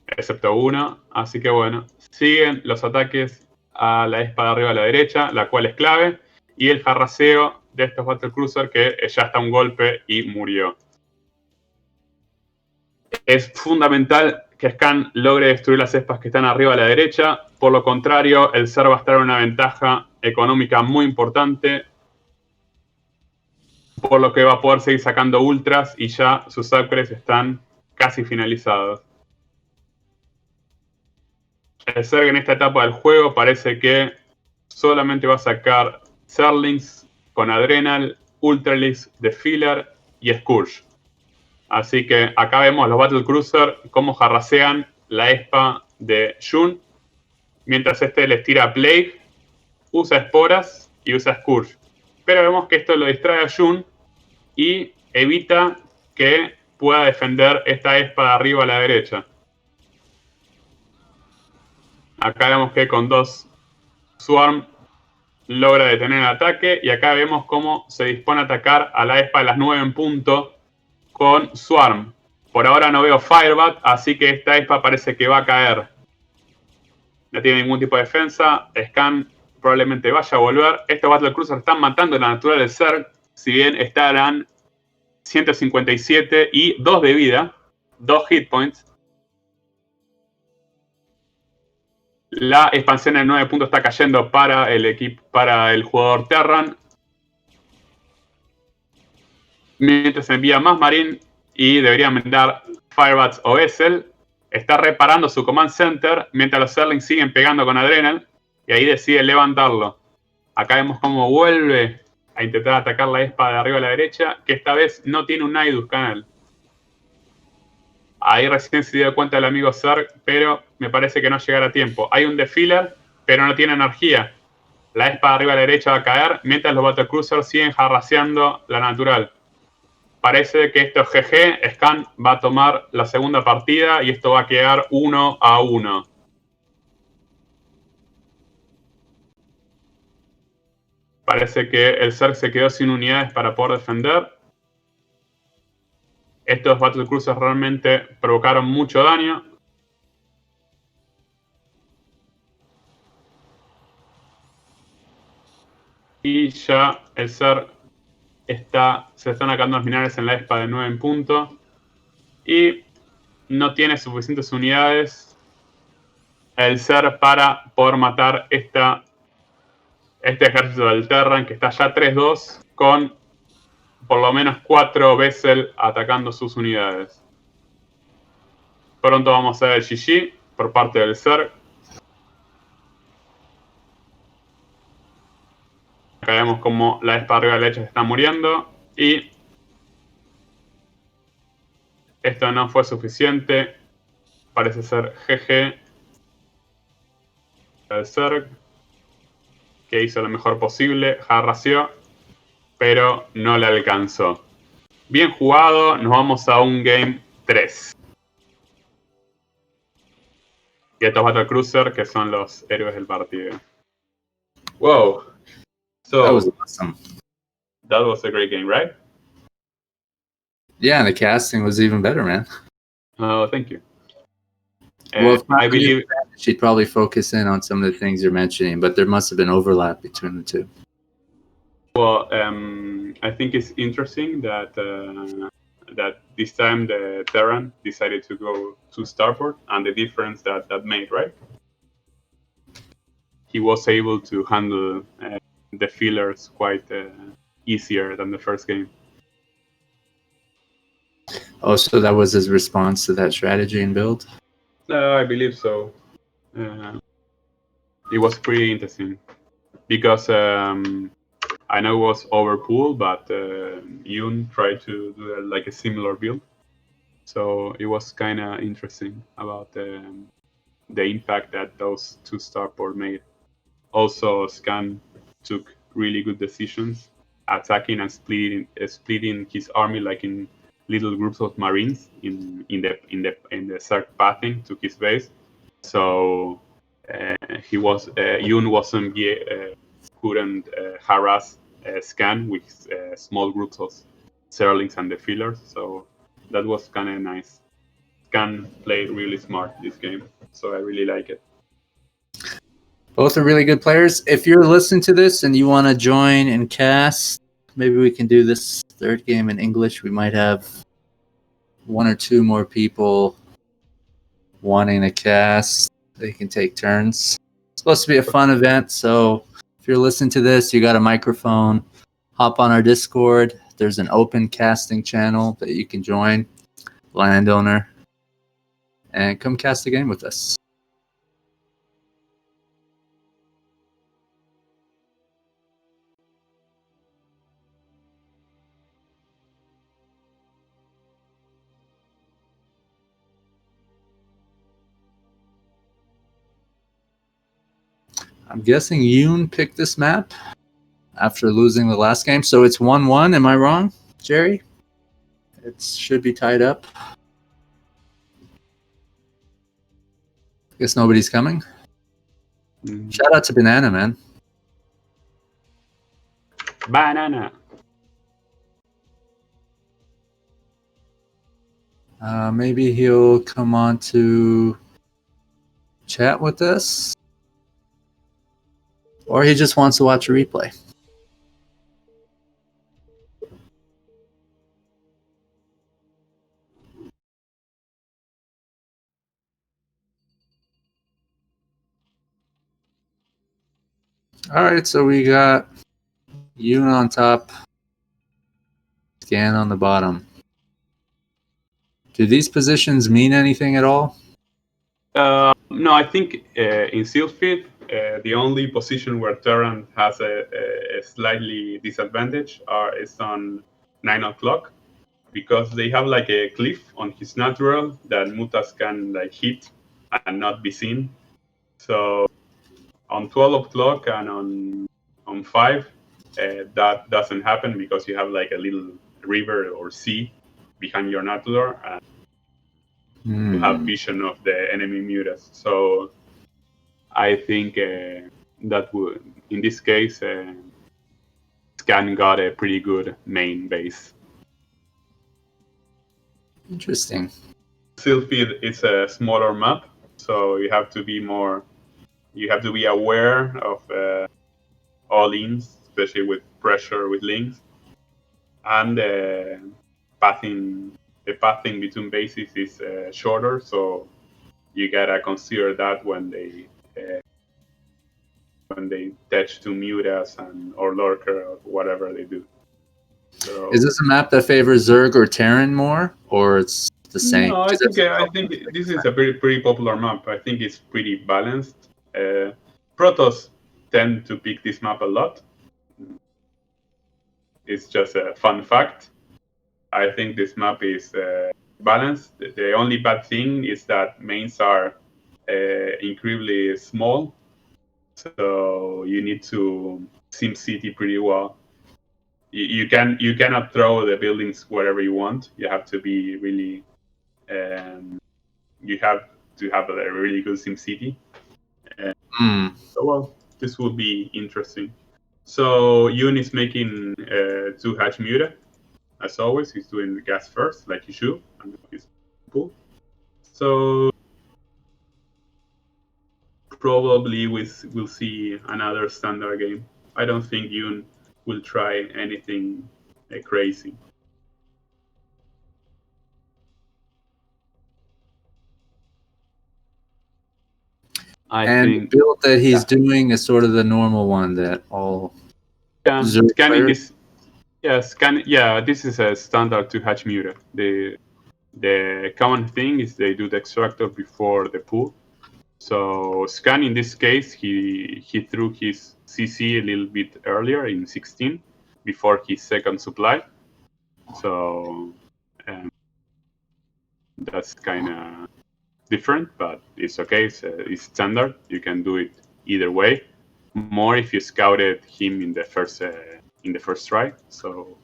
Excepto uno. Así que bueno, siguen los ataques a la espada arriba a la derecha, la cual es clave. Y el jarraseo de estos Battlecruiser que ya está un golpe y murió. Es fundamental que Scan logre destruir las espas que están arriba a la derecha. Por lo contrario, el Zerg va a estar en una ventaja económica muy importante, por lo que va a poder seguir sacando ultras y ya sus upgrades están casi finalizados. El Zerg en esta etapa del juego parece que solamente va a sacar Zerlings con Adrenal, Ultralisk, Defiler y Scourge. Así que acá vemos los Battle Cruiser cómo jarrasean la espa de Yoon. Mientras este les tira Plague, usa esporas y usa Scourge. Pero vemos que esto lo distrae a Yoon y evita que pueda defender esta espa de arriba a la derecha. Acá vemos que con 2 Swarm logra detener el ataque. Y acá vemos cómo se dispone a atacar a la espa de las 9 en punto con Swarm. Por ahora no veo Firebat, así que esta espa parece que va a caer. No tiene ningún tipo de defensa. Scan probablemente vaya a volver. Estos Battlecruisers están matando en la natural del Zerg. Si bien estarán 157 y 2 de vida. 2 hit points. La expansión en 9 puntos está cayendo para el jugador Terran. Mientras envía más Marine y debería mandar Firebats o Vessel. Está reparando su command center mientras los Zerlings siguen pegando con Adrenal. Y ahí decide levantarlo. Acá vemos cómo vuelve a intentar atacar la espada de arriba a la derecha, que esta vez no tiene un Nidus canal. Ahí recién se dio cuenta el amigo Zerg, pero me parece que no llegará a tiempo. Hay un Defiler, pero no tiene energía. La espada arriba a la derecha va a caer, mientras los Battlecruisers siguen jarraseando la natural. Parece que esto es GG, Scan va a tomar la segunda partida y esto va a quedar 1-1. Parece que el Zerg se quedó sin unidades para poder defender. Estos Battlecruisers realmente provocaron mucho daño. Y ya el Zerg se están sacando los minerales en la espada de 9 en punto. Y no tiene suficientes unidades el Zerg para poder matar este ejército del Terran, que está ya 3-2 con por lo menos 4 Vessel atacando sus unidades. Pronto vamos a ver el GG por parte del Zerg. Acá vemos como la espada arriba de la derecha se está muriendo. Y esto no fue suficiente. Parece ser GG el Zerg, que hizo lo mejor posible. Jarració, pero no le alcanzó. Bien jugado, nos vamos a un Game 3. Y estos Battlecruiser que son los héroes del partido. Wow. That was So, awesome. that was a great game, right? Yeah, and the casting was even better, man. Oh, thank you. Well, if not I for you, believe she'd probably focus in on some of the things you're mentioning, but there must have been overlap between the two. well, I think it's interesting that that this time the Terran decided to go to Starport, and the difference that made, right? He was able to handle the fillers quite easier than the first game. Oh, so that was his response to that strategy and build? I believe so. It was pretty interesting because I know it was overpool, but Yoon tried to do like a similar build. So it was kind of interesting about the impact that those two starport made. Also, Scan took really good decisions, attacking and splitting his army like in little groups of marines in the Zerg pathing to his base. So Yoon wasn't couldn't harass Scan with small groups of Zerlings and the fillers. So that was kind of nice. Scan played really smart this game, so I really like it. Both are really good players. If you're listening to this and you want to join and cast, maybe we can do this third game in English. We might have one or two more people wanting to cast. They can take turns. It's supposed to be a fun event, so if you're listening to this, you got a microphone, hop on our Discord. There's an open casting channel that you can join, landowner, and come cast a game with us. I'm guessing Yoon picked this map after losing the last game. So it's 1-1. Am I wrong, Jerry? It should be tied up. Guess nobody's coming. Shout out to Banana, man. Banana. Maybe he'll come on to chat with us. Or he just wants to watch a replay. All right, so we got Yoon on top, Scan on the bottom. Do these positions mean anything at all? No, I think in Sealfit, the only position where Terran has a slightly disadvantage is on 9 o'clock, because they have like a cliff on his natural that Mutas can like hit and not be seen. So on 12 o'clock and on 5, that doesn't happen because you have like a little river or sea behind your natural, and you have vision of the enemy mutas. So I think that would, in this case, Scan got a pretty good main base. Interesting. Sylphid is a smaller map, so you have to be more. You have to be aware of all-ins, especially with pressure with links, and pathing. The pathing between bases is shorter, so you gotta consider that when they touch to mutas and or lurker or whatever they do. So, is this a map that favors Zerg or Terran more, or it's the same? no, I think this is a pretty popular map. I think it's pretty balanced. Protoss tend to pick this map a lot. It's just a fun fact. I think this map is balanced. The only bad thing is that mains are incredibly small, so you need to sim city pretty well. You cannot throw the buildings wherever you want. You have to be really you have to have a really good sim city. So well, this will be interesting. So Yoon is making 2 hatch muta. As always, he's doing the gas first, like he should, and he's cool. So probably we'll see another standard game. I don't think Yoon will try anything crazy. The build that he's doing is sort of the normal one that all Zerg scanning players. This is a standard 2 hatch muta. The common thing is they do the extractor before the pull. So Scan in this case, he threw his CC a little bit earlier in 16 before his second supply. So that's kind of different, but it's okay. It's standard. You can do it either way. More if you scouted him in the first try. So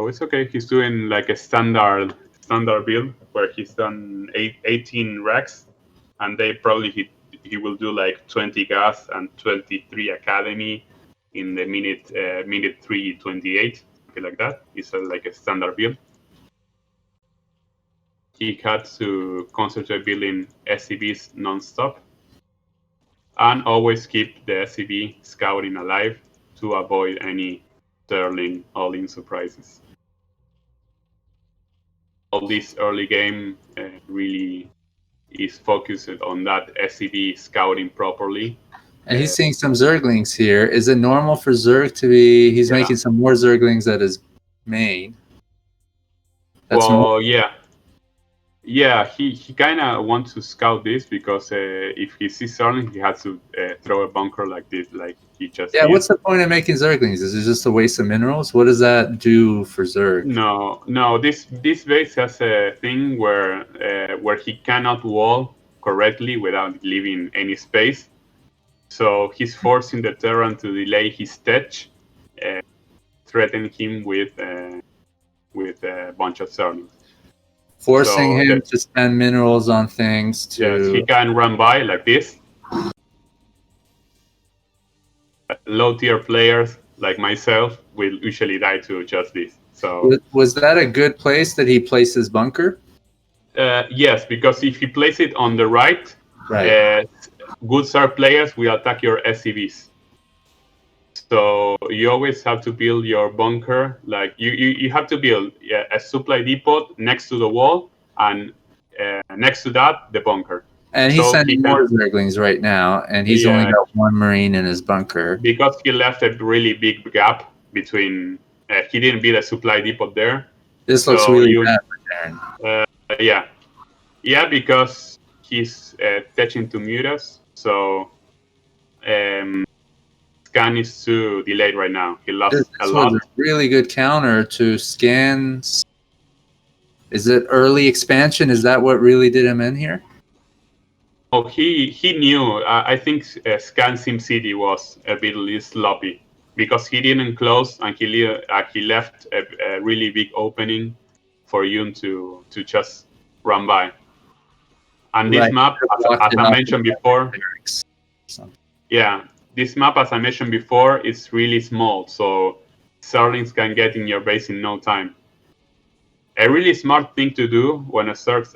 it's okay. He's doing like a standard build where he's done 18 racks, and they probably he will do like 20 gas and 23 academy in the minute 3:28, something like that. It's like a standard build. He had to concentrate building SCVs non-stop, and always keep the SCV scouting alive to avoid any Sterling all-in surprises. All this early game really is focused on that SCV scouting properly. And he's seeing some Zerglings here. Is it normal for Zerg to be? He's making some more Zerglings at his main. That's normal. Yeah. He kind of wants to scout this because if he sees Sterling, he has to throw a bunker like this, like he just did. What's the point of making Zerglings? Is it just a waste of minerals? What does that do for Zerg? No. This base has a thing where he cannot wall correctly without leaving any space. So he's forcing the Terran to delay his tech, threatening him with a bunch of Zerglings. Forcing him to spend minerals on things to... Yes, he can run by like this. Low-tier players like myself will usually die to just this. So was that a good place that he placed his bunker? Yes, because if you place it on the right, good Zerg players will attack your SCVs. So you always have to build your bunker. Like you have to build a supply depot next to the wall, and next to that the bunker. And he's So sending he more can, Zerglings right now, and he's only yeah, got one Marine in his bunker. because he left a really big gap between. He didn't build a supply depot there, This looks so really you, bad for Darren. yeah, yeah, because he's touching to Mutas, so um, scan is too delayed right now. He lost a This was a lot. really good counter to scans. Is it early expansion? Is that what really did him in here? Oh, he knew. I think Scan Sim City was a bit sloppy because he didn't close and he left a really big opening for Yoon to just run by. And this Right. map, Blocked as it I off with mentioned before, barracks. Something. yeah, this map, as I mentioned before, is really small, so Starlings can get in your base in no time. A really smart thing to do when a Zergs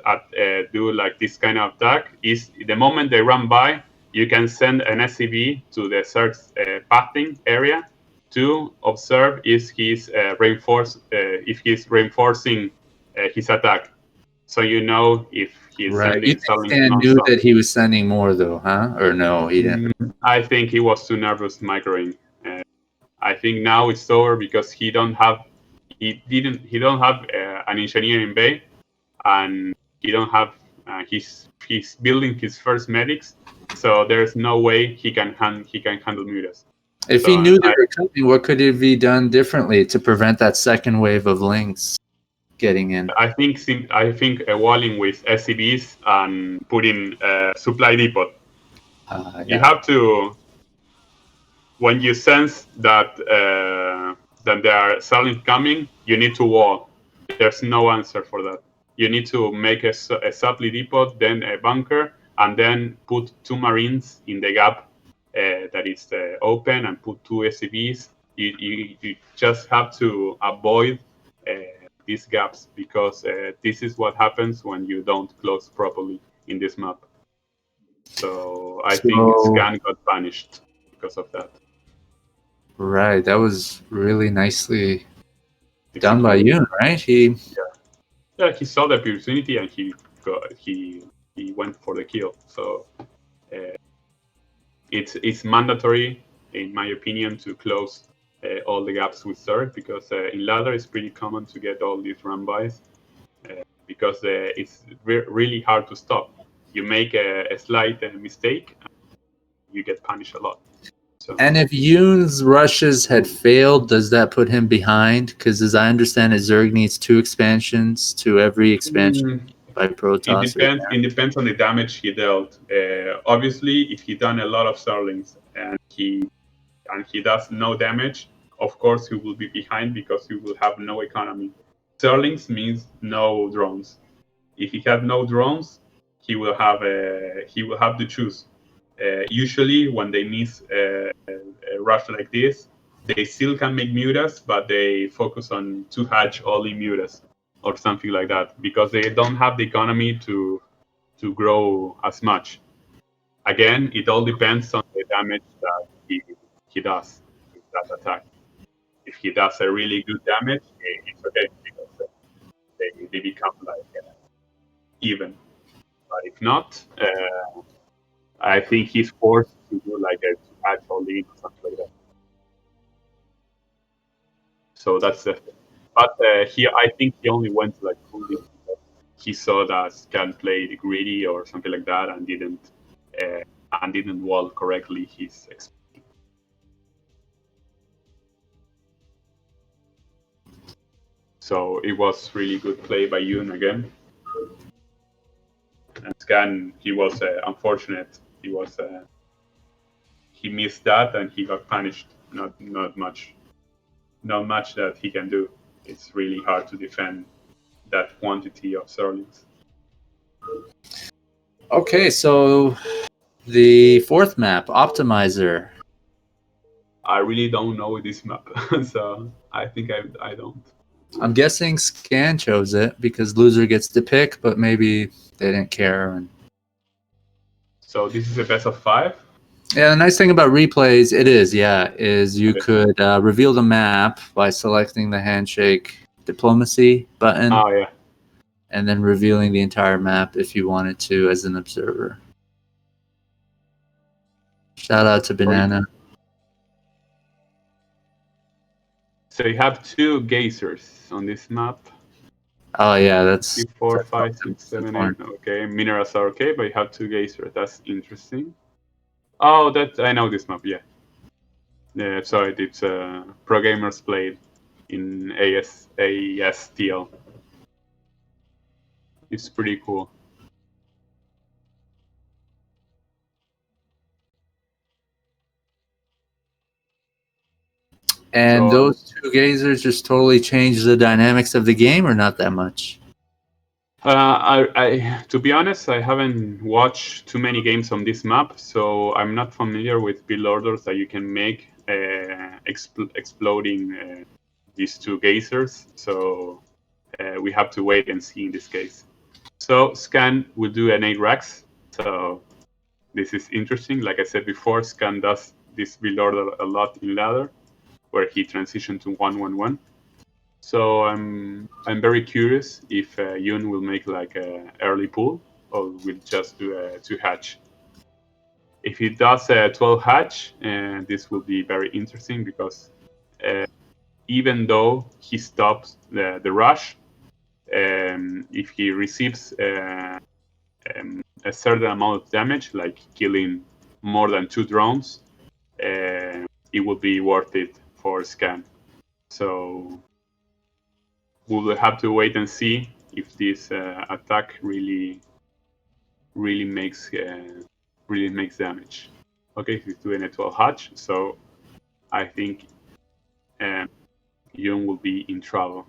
do like this kind of attack is the moment they run by, you can send an SCV to the Zergs pathing area to observe if he's reinforcing his attack, so you know if he's Right. You sending think Starlings Stan knew non-stop. that he was sending more, though, huh? Or no, he didn't. I think he was too nervous microing. Uh, I think now it's over because he don't have an engineer in Bay, and he don't have he's building his first medics, so there's no way he can handle mutas. If So he knew they were coming, what could have he done differently to prevent that second wave of links getting in? I think walling with SCBs and putting supply depot. You Yeah. have to, when you sense that there are silent coming, you need to wall. There's no answer for that. You need to make a supply depot, then a bunker, and then put two marines in the gap that is open, and put two SCVs. You just have to avoid uh, these gaps because this is what happens when you don't close properly in this map. So I think So, Scan got punished because of that. right, that was really nicely done by Executed. you, right? He Yeah, he saw the opportunity and he went for the kill. So uh, it's mandatory, in my opinion, to close all the gaps with Zerg because in ladder it's pretty common to get all these run bys because it's really hard to stop. You make a slight mistake, and you get punished a lot. So and if Yoon's rushes had failed, does that put him behind? Because as I understand it, Zerg needs 2 expansions to every expansion mm, by Protoss or It depends on the damage he dealt. Obviously, if he done a lot of Starlings and he does no damage, of course he will be behind because he will have no economy. Sterlings means no drones. If he had no drones, he will have to choose. Usually, when they miss a rush like this, they still can make mutas, but they focus on two hatch only mutas or something like that because they don't have the economy to grow as much. Again, it all depends on the damage that he does with that attack. If he does a really good damage, it's okay because they become like even. But if not, I think he's forced to do like a actual lead or something like that. So that's the thing. But I think he only went to like full league because he saw that Scan played greedy or something like that uh, and didn't wall correctly his. So it was really good play by Yoon again. And Scan, he was unfortunate. He missed that and he got punished. Not much that he can do. It's really hard to defend that quantity of Zerlings. Okay, so the fourth map, Optimizer. I really don't know this map, so I think I don't. I'm guessing Scan chose it because loser gets to pick, but maybe they didn't care. And So this is a best of 5. yeah, the nice thing about replays, it is, is you Okay. could reveal the map by selecting the handshake diplomacy button Oh yeah. and then revealing the entire map if you wanted to as an observer. Shout out to Banana. So you have 2 geysers on this map. Oh yeah, that's 3, 4, 5, 6, 7, 8. Okay, minerals are okay, but you have 2 geysers. That's interesting. Oh, that I know this map. Yeah. Yeah, so it's Pro Gamers played in ASTL. It's pretty cool. And So, those 2 gazers just totally change the dynamics of the game, or not that much? I to be honest, I haven't watched too many games on this map, so I'm not familiar with build orders that you can make exploding these 2 geysers. So we have to wait and see in this case. So Scan will do an 8 racks. So this is interesting. Like I said before, Scan does this build order a lot in ladder, where he transitioned to 1-1-1. So I'm very curious if Yoon will make like a early pull or will just do a 2 hatch. If he does a 12 hatch, this will be very interesting because even though he stops the rush, if he receives a certain amount of damage, like killing more than 2 drones, it will be worth it for Scan. So we will have to wait and see if this attack really makes damage. Okay, he's doing a 12 hatch, so I think Yoon will be in trouble.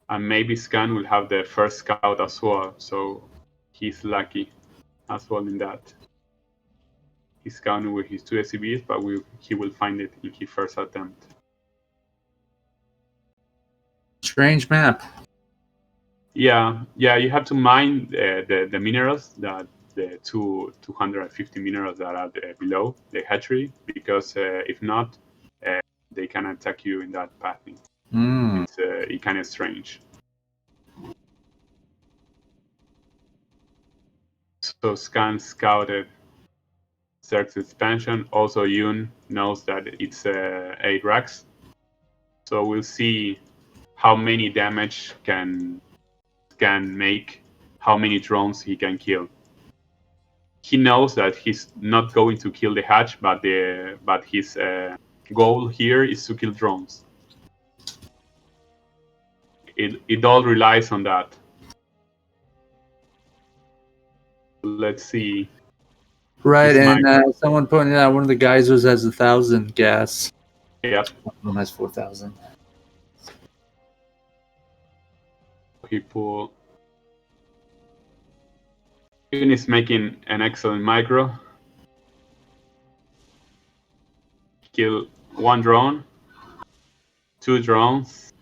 And maybe Scan will have the first scout as well, so he's lucky as well in that. He's scouting with his 2 SCVs, but he will find it in his first attempt. Strange map. Yeah, you have to mine the minerals, that the 250 minerals that are below the hatchery, because if not, they can attack you in that pathing. It's kind of strange. So Scan scouted Zerg's expansion. Also, Yoon knows that it's 8 racks. So we'll see how many damage can Scan make, how many drones he can kill. He knows that he's not going to kill the hatch, but his goal here is to kill drones. It all relies on that. Let's see. Right, and someone pointed out one of the geysers has 1,000 gas. Yep. One of them has 4,000. People. Yoon is making an excellent micro. Kill 1 drone, 2 drones.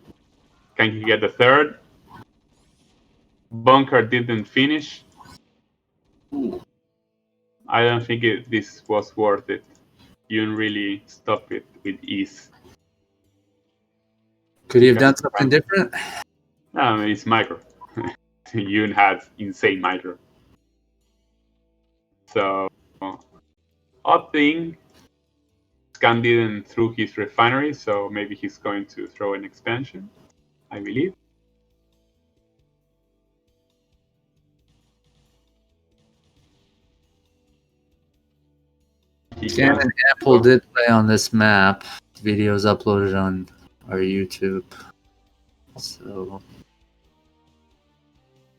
Can he get the 3rd? Bunker didn't finish. I don't think this was worth it. Yoon really stopped it with ease. Could he have done something different? No, it's micro. Yoon has insane micro. So, odd thing, Scan didn't throw his refinery, so maybe he's going to throw an expansion, I believe. Scan and Apple did play on this map. Videos uploaded on our YouTube. So.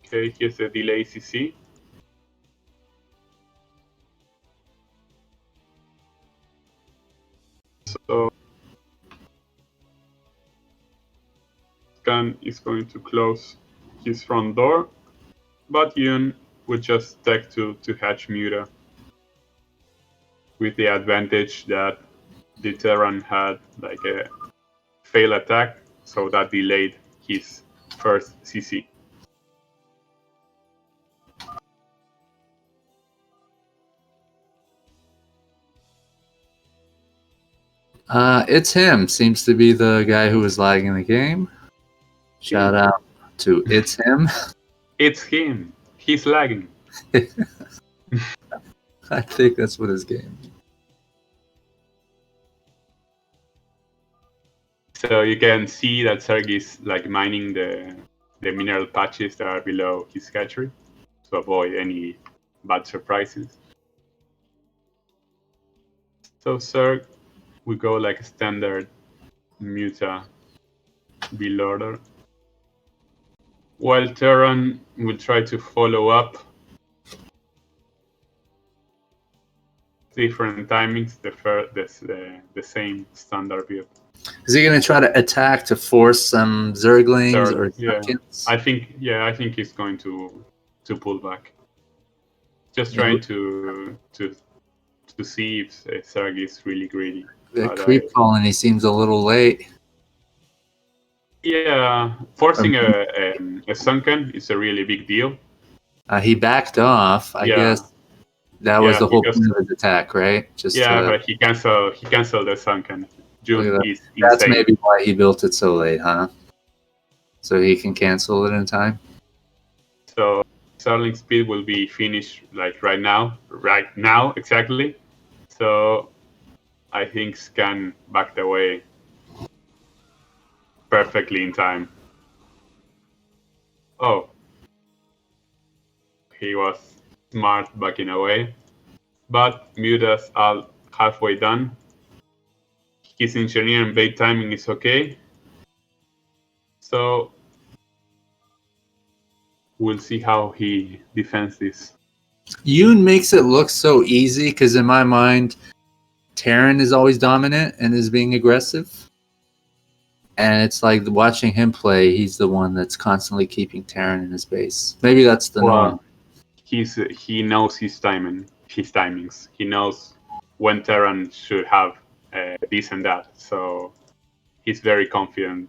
Okay, here's the delay CC. So Scan is going to close his front door, but Yoon would just take to hatch Muta, with the advantage that the Terran had like a fail attack, so that delayed his first CC. It's him. Seems to be the guy who was lagging the game. Shout out to It's Him. It's him. He's lagging. I think that's what his game means. So you can see that Zerg is like mining the mineral patches that are below his hatchery to avoid any bad surprises. So Zerg, we go like a standard Muta build order. While Terran will try to follow up different timings, the same standard build. Is he going to try to attack to force some Zerglings Zerg, or yeah. Sunkins? I think he's going to pull back. Just Yeah. trying to see if Zerg is really greedy. The creep colony seems a little late. Yeah, forcing a sunken is a really big deal. He backed off. I guess that was the whole point of his attack, right? But he canceled the sunken. Yoon is insane. That's maybe why he built it so late, huh? So he can cancel it in time. So Starlink speed will be finished like right now exactly. So I think Scan backed away perfectly in time. Oh, he was smart backing away, but Muta's all halfway done. His engineer and bait timing is okay. So we'll see how he defends this. Yoon makes it look so easy because in my mind, Terran is always dominant and is being aggressive. And it's like watching him play, he's the one that's constantly keeping Terran in his base. Maybe that's the norm. He knows his timings. He knows when Terran should have this and that. So he's very confident.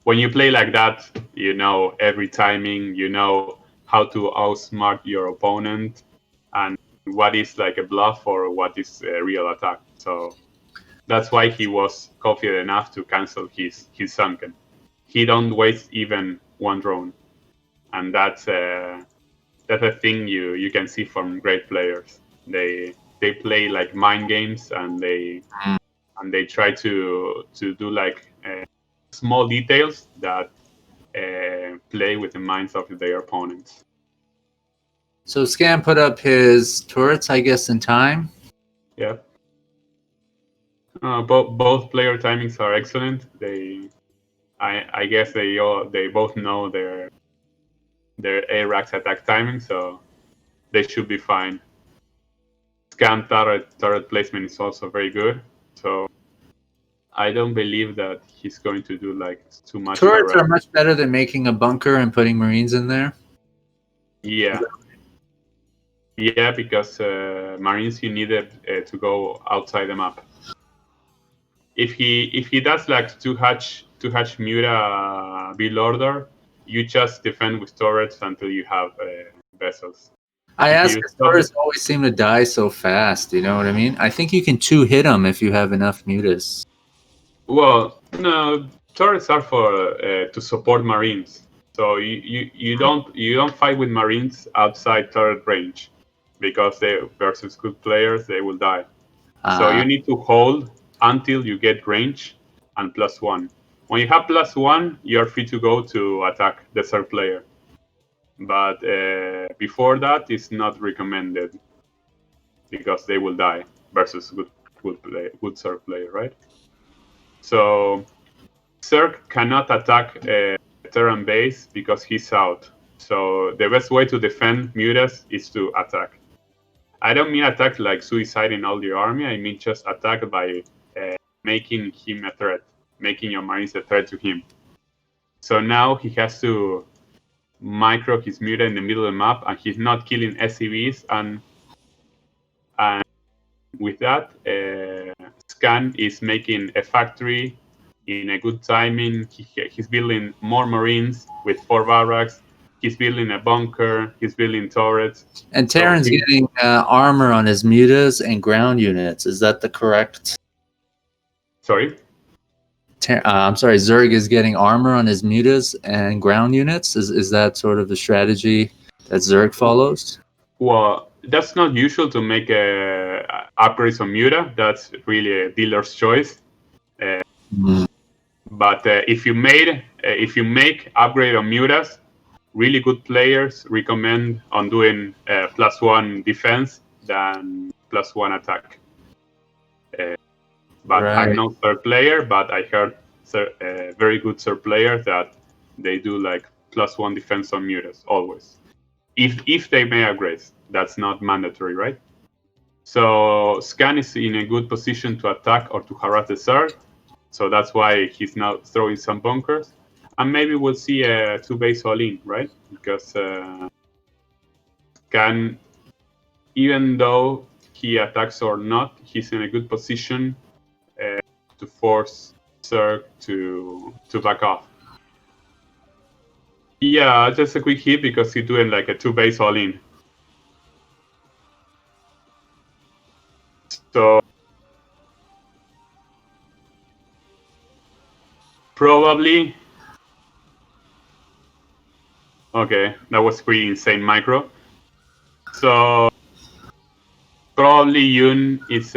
When you play like that, you know every timing. You know how to outsmart your opponent, and what is like a bluff or what is a real attack. So that's why he was confident enough to cancel his sunken. He don't waste even one drone, and that's a thing you can see from great players. They play like mind games, and they try to do like small details that play with the minds of their opponents. So Scan put up his turrets, I guess, in time. Yeah. Both player timings are excellent. I guess they both know their ARAX attack timing, so they should be fine. Scan turret placement is also very good, so I don't believe that he's going to do like too much. Turrets are much better than making a bunker and putting Marines in there. Yeah. Yeah, because Marines you needed to go outside the map. If he does like two hatch Muta build order, you just defend with turrets until you have vessels. I ask because turrets always seem to die so fast. You know what I mean? I think you can hit them if you have enough Mutas. Well, no, turrets are for to support Marines. So you don't fight with Marines outside turret range, because they versus good players they will die. So you need to hold until you get range and +1. When you have +1, you're free to go to attack the third player. But before that, it's not recommended because they will die versus good Zerg player, right? So Zerg cannot attack Terran base because he's out. So the best way to defend Mutas is to attack. I don't mean attack like suiciding all your army. I mean just attack by making him a threat, making your Marines a threat to him. So now he has to micro his Muta in the middle of the map, and he's not killing SCVs. And with that, Scan is making a factory in a good timing. He's building more Marines with 4 barracks. He's building a bunker. He's building turrets. And Terran's getting armor on his Mutas and ground units. Is that the correct? Sorry? I'm sorry, Zerg is getting armor on his Mutas and ground units. Is that sort of the strategy that Zerg follows? Well, that's not usual to make upgrades on Muta. That's really a dealer's choice. But if you make upgrade on Mutas, really good players recommend on doing +1 defense than +1 attack. But Right. I'm not third player, but I heard very good third players that they do like +1 defense on Mutas always. If they may upgrades, that's not mandatory, right? So Scan is in a good position to attack or to harass the Zerg. So that's why he's now throwing some bunkers. And maybe we'll see a 2-base all-in, right? Because Scan, even though he attacks or not, he's in a good position to force Zerg to back off. Yeah, just a quick hit because he's doing like a 2-base all-in. So probably... Okay, that was pretty insane micro. So probably Yoon is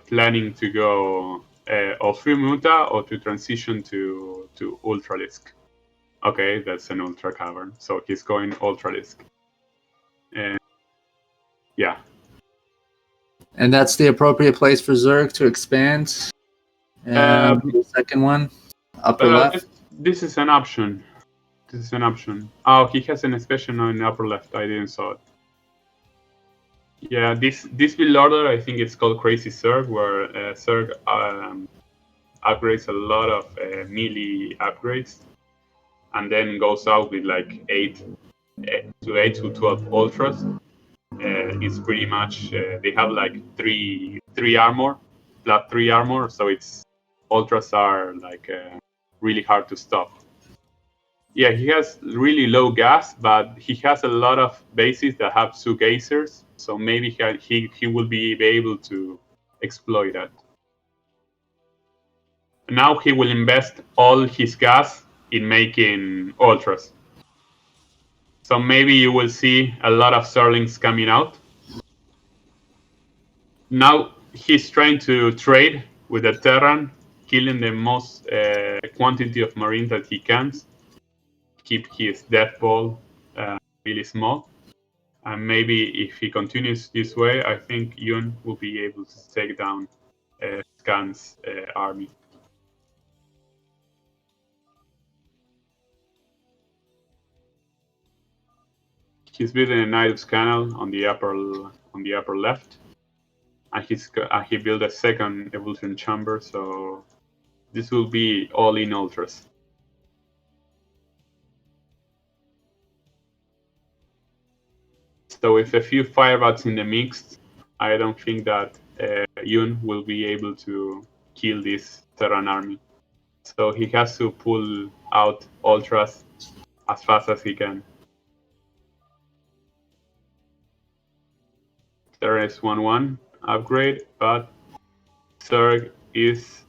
planning to go or through Muta or to transition to Ultralisk. Okay, that's an Ultra Cavern. So he's going Ultralisk. Yeah. And that's the appropriate place for Zerg to expand. The second one, upper left. This is an option. This is an option. Oh, he has an expansion on the upper left. I didn't saw it. Yeah, this build order, I think it's called Crazy Zerg, where Zerg upgrades a lot of melee upgrades, and then goes out with like 8 to 12 ultras. It's pretty much they have like three armor, plus 3 armor, so it's ultras are like really hard to stop. Yeah, he has really low gas, but he has a lot of bases that have Sugazers, so maybe he will be able to exploit that. Now he will invest all his gas in making ultras. So maybe you will see a lot of Zerlings coming out. Now he's trying to trade with the Terran, killing the most quantity of Marines that he can. Keep his death ball really small. And maybe if he continues this way, I think Yoon will be able to take down Scan's army. He's building a Knight of Scanal on the upper left, and he built a second evolution chamber. So this will be all in ultras. So with a few firebats in the mix, I don't think that Yoon will be able to kill this Terran army. So he has to pull out ultras as fast as he can. There is 1-1 upgrade, but Zerg is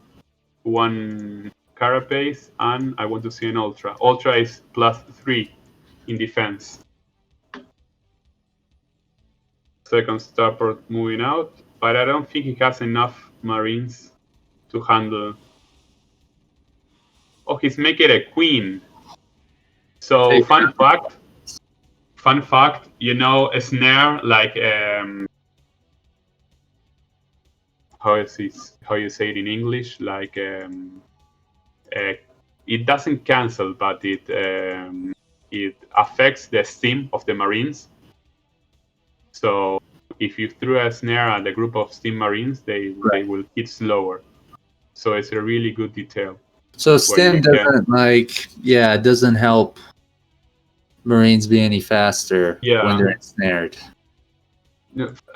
1 carapace, and I want to see an ultra. Ultra is +3 in defense. Second starport moving out, but I don't think he has enough marines to handle. Oh, he's making a queen. So fun fact, you know, a snare like how you say it in English, like it doesn't cancel, but it affects the steam of the marines. So if you threw a snare at a group of steam marines, they will hit slower. So it's a really good detail. So stim doesn't doesn't help Marines be any faster when they're ensnared.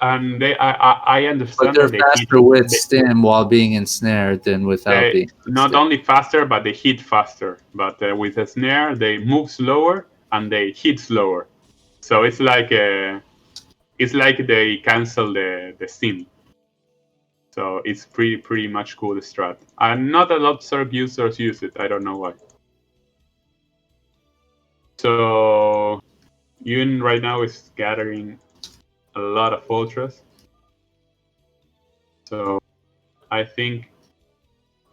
And I understand but they're faster with stim while being ensnared than without being. Not only faster, but they hit faster. But with a snare, they move slower and they hit slower. So it's like they cancel the stim. So it's pretty much cool strat. And not a lot of Zerg users use it. I don't know why. So Yoon right now is gathering a lot of ultras. So I think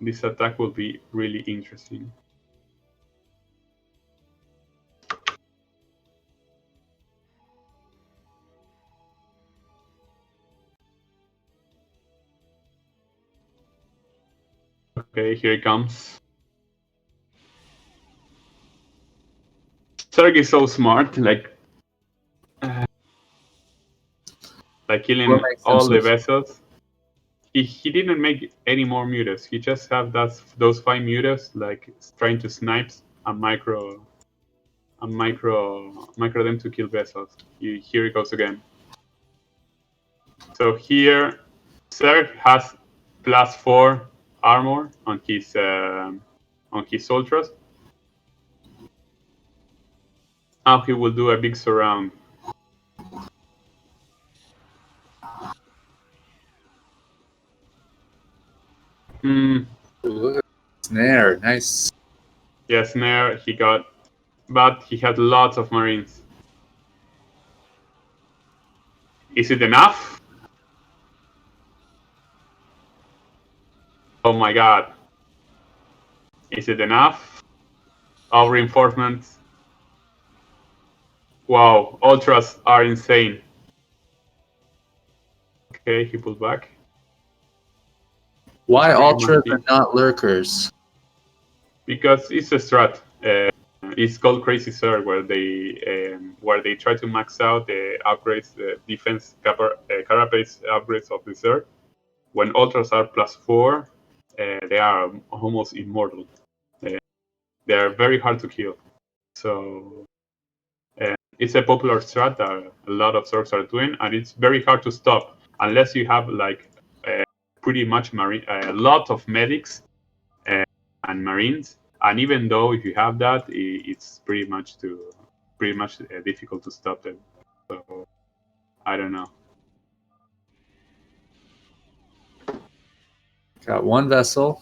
this attack will be really interesting. Okay, here it comes. Zerg is so smart, like killing all the vessels. He didn't make any more mutas. He just have those 5 mutas, like trying to snipe and micro them to kill vessels. Here it goes again. So here, Zerg has +4 armor on his ultras. Now he will do a big surround. Snare, nice. Yeah, snare he got, but he had lots of marines. Is it enough? Oh my god. Is it enough? All reinforcements. Wow, ultras are insane. Okay, he pulled back. Why ultras and not lurkers? Because it's a strat. It's called Crazy Zerg, where they try to max out the upgrades, the defense carapace upgrades of the Zerg. When ultras are +4, they are almost immortal. They are very hard to kill. So it's a popular strat that a lot of Zergs are doing, and it's very hard to stop unless you have like pretty much a lot of medics and marines. And even though if you have that, it's pretty much difficult to stop them. So I don't know. Got one vessel.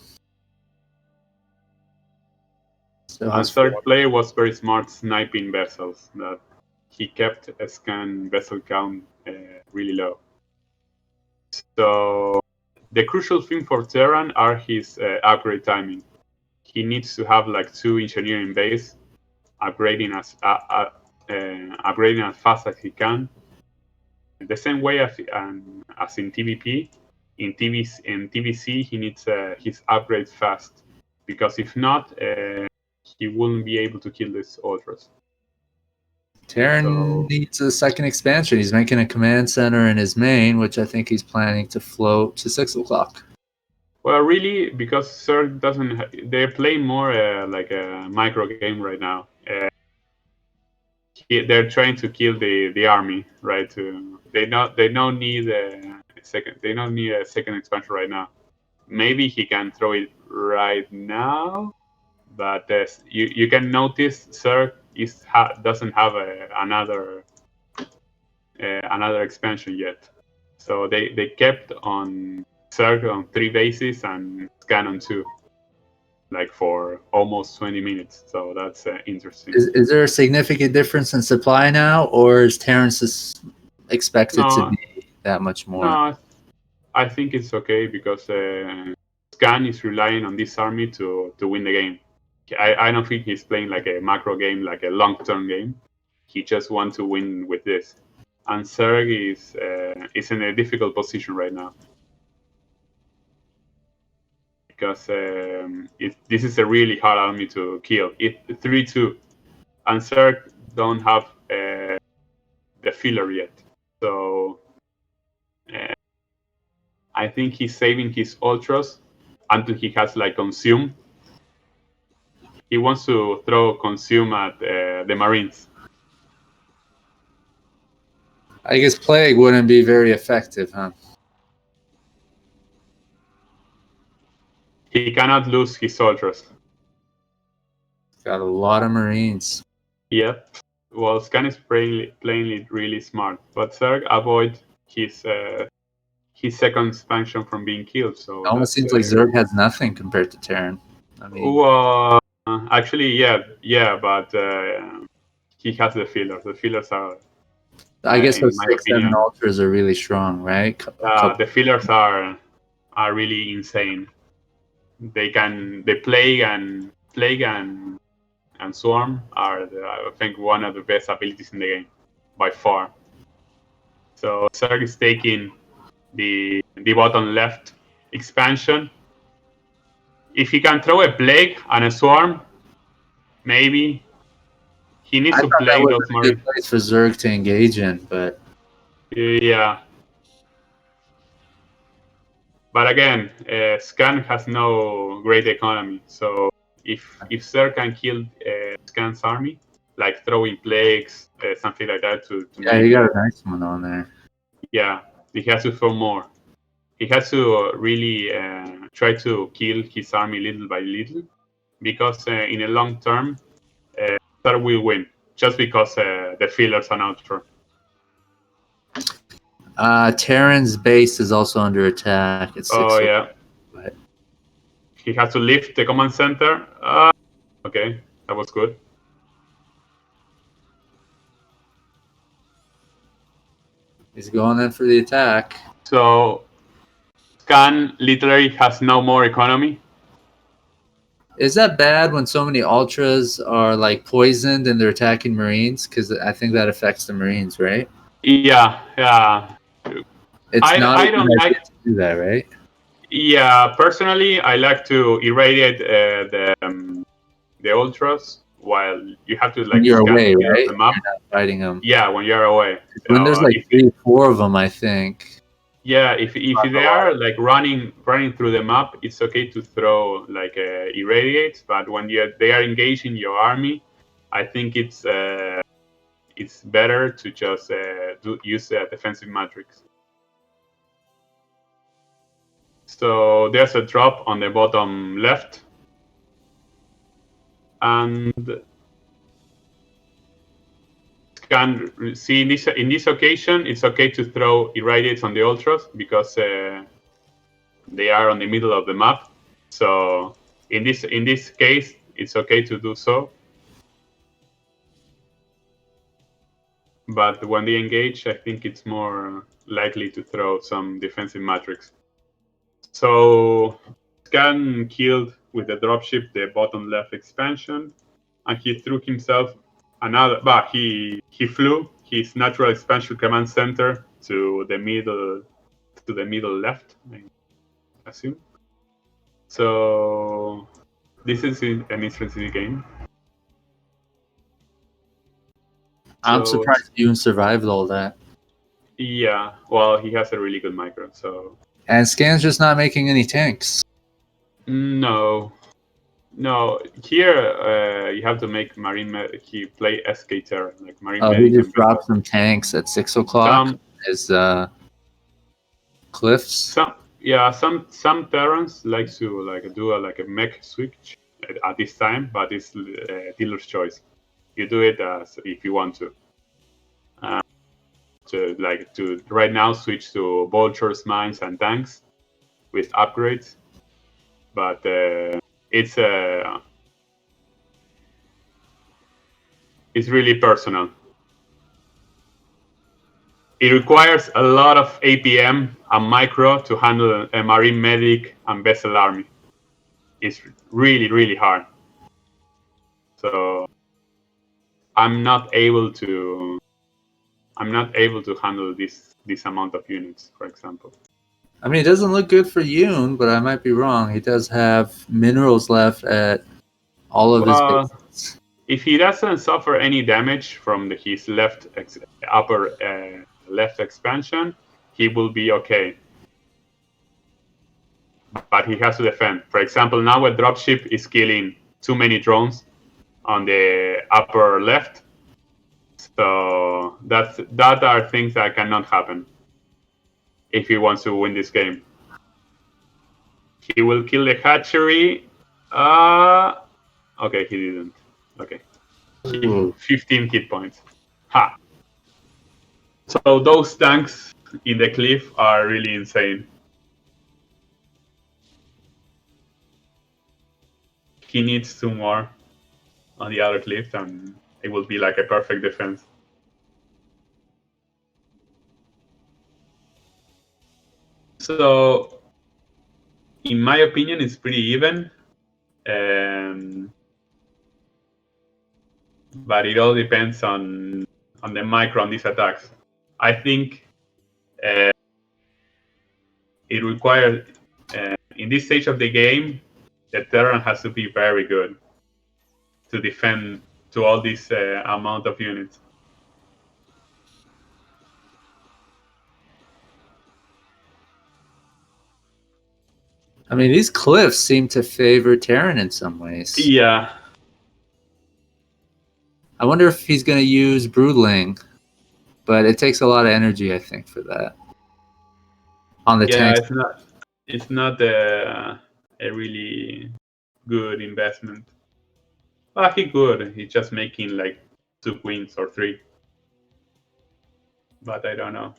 And third play was very smart sniping vessels. That he kept a scan vessel count really low. So the crucial thing for Terran are his upgrade timing. He needs to have like 2 engineering base, upgrading as fast as he can. The same way as in TVP, in TVC he needs his upgrades fast, because if not, he wouldn't be able to kill these ultras. Terran needs a second expansion. He's making a command center in his main, which I think he's planning to float to 6 o'clock. Well, really, because Zerg doesn't. They're playing more like a micro game right now. They're trying to kill the army, right? They don't need a second. They don't need a second expansion right now. Maybe he can throw it right now, but you can notice Zerg doesn't have another expansion yet. So they kept on Zerg on 3 bases and Scan on 2, like for almost 20 minutes. So that's interesting. Is there a significant difference in supply now, or is Terrence expected to be that much more? No, I think it's okay because Scan is relying on this army to win the game. I don't think he's playing like a macro game, like a long-term game. He just wants to win with this. And Zerg is in a difficult position right now, because this is a really hard army to kill. It's 3-2, and Zerg don't have the filler yet. So I think he's saving his ultras until he has like consume. He wants to throw consume at the marines. I guess plague wouldn't be very effective, huh? He cannot lose his soldiers. Got a lot of marines. Yep. Well, Scan is playing it really smart, but Zerg avoid his second expansion from being killed. So It almost seems like Zerg has nothing compared to Terran. I mean, well, actually, yeah, but he has the fillers. The fillers are I guess in those my 6-7 opinion. ultras are really strong, right? The fillers are really insane. They plague and swarm are I think one of the best abilities in the game by far. So Zerg is taking the bottom left expansion. If he can throw a plague and a swarm, maybe he needs I to thought that plague was those a good marines. place for Zerg to engage in, but Yeah. But again, Scan has no great economy. So if Zerg can kill Scan's army, like throwing plagues, something like that, to yeah, make you got a nice one on there. yeah, he has to throw more. He has to really try to kill his army little by little, because in the long term, Zerg will win just because the fillers are neutral. Terran's base is also under attack. It's Oh 6. yeah, But he has to lift the command center. Okay, that was good. he's going in for the attack. So Scan literally has no more economy. Is that bad when so many ultras are like poisoned and they're attacking Marines? Because I think that affects the Marines, right? Yeah, yeah. It's not a I good don't idea like. to do that, right? Yeah, personally, I like to irradiate the ultras while you have to When like you're scan the away, middle of right? the When map. you're not fighting them. Yeah, when you're away. When there's So like 3-4 of them, I think. if That's a they lot. are like running through the map, it's okay to throw like irradiate. But when they are engaging your army, I think it's better to just use a defensive matrix. So there's a drop on the bottom left, and can see in this occasion it's okay to throw irradiates on the ultras because they are on the middle of the map. So in this case, it's okay to do so. But when they engage, I think it's more likely to throw some defensive matrix. So Scan killed with the dropship the bottom left expansion, and he threw himself another. But he flew his natural expansion command center to the middle left, I assume. So this is an interesting game. I'm So surprised Yoon survived all that. yeah, well, he has a really good micro. So And Scan's just not making any tanks. no, here you have to make marine. He play SK Terror like marine Oh, he medic just and dropped vessel. some tanks at 6 o'clock. Some His cliffs. some Terrans like to like do a mech switch at this time, but it's dealer's choice. You do it as if you want to. To right now switch to vultures, mines, and tanks with upgrades, but it's really personal. It requires a lot of APM and micro to handle a marine medic and vessel army. It's really hard. So I'm not able to handle this amount of units, for example. I mean, it doesn't look good for Yoon, but I might be wrong. He does have minerals left at all of his Well, bases. if he doesn't suffer any damage from his upper left expansion, he will be okay. But he has to defend. For example, now a dropship is killing too many drones on the upper left. So that are things that cannot happen if he wants to win this game. He will kill the hatchery. Okay, he didn't. Okay, 15 hit points. Ha! So those tanks in the cliff are really insane. He needs 2 more on the other cliff, and it will be like a perfect defense. So, in my opinion, it's pretty even. But it all depends on the micro on these attacks. I think it requires, in this stage of the game, the Terran has to be very good to defend to all this amount of units. I mean, these cliffs seem to favor Terran in some ways. Yeah. I wonder if he's going to use Broodling, but it takes a lot of energy, I think, for that. On the Yeah, tanks. it's not a really good investment. Well, he could. He's just making like 2 queens or 3. But I don't know.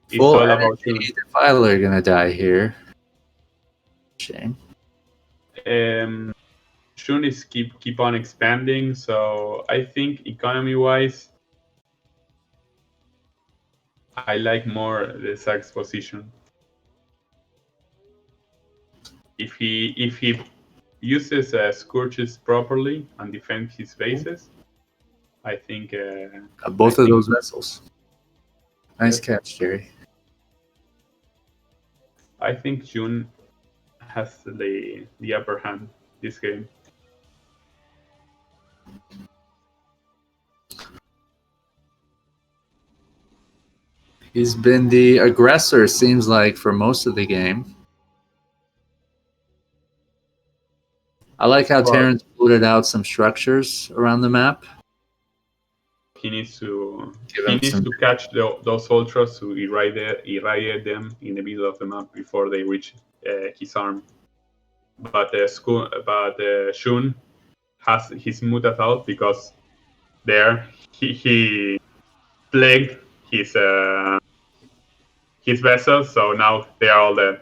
It's Full all about energy Defiler going to die here. Shame. Shun is keep on expanding, so I think economy-wise, I like more the Zerg's position. If he uses Scourges properly and defends his bases, I think Both of those vessels. Nice catch, Jerry. I think Jun has the upper hand this game. He's been the aggressor, seems like, for most of the game. I like how Terran's floated out some structures around the map. He needs to some... catch those ultras to irradiate them in the middle of the map before they reach his arm. But Shun has his mutas out because there he plagued his vessels, so now they are all dead.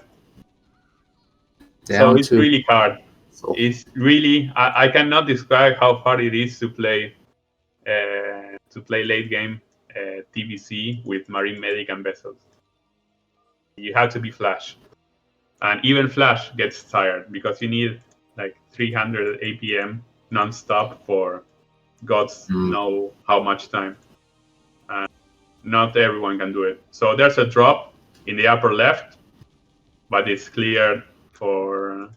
So it's really hard. It's really I cannot describe how hard it is to play late game TBC with Marine Medic and vessels. You have to be Flash, and even Flash gets tired because you need like 300 APM non-stop for gods know how much time. Not everyone can do it. So there's a drop in the upper left, but it's cleared for.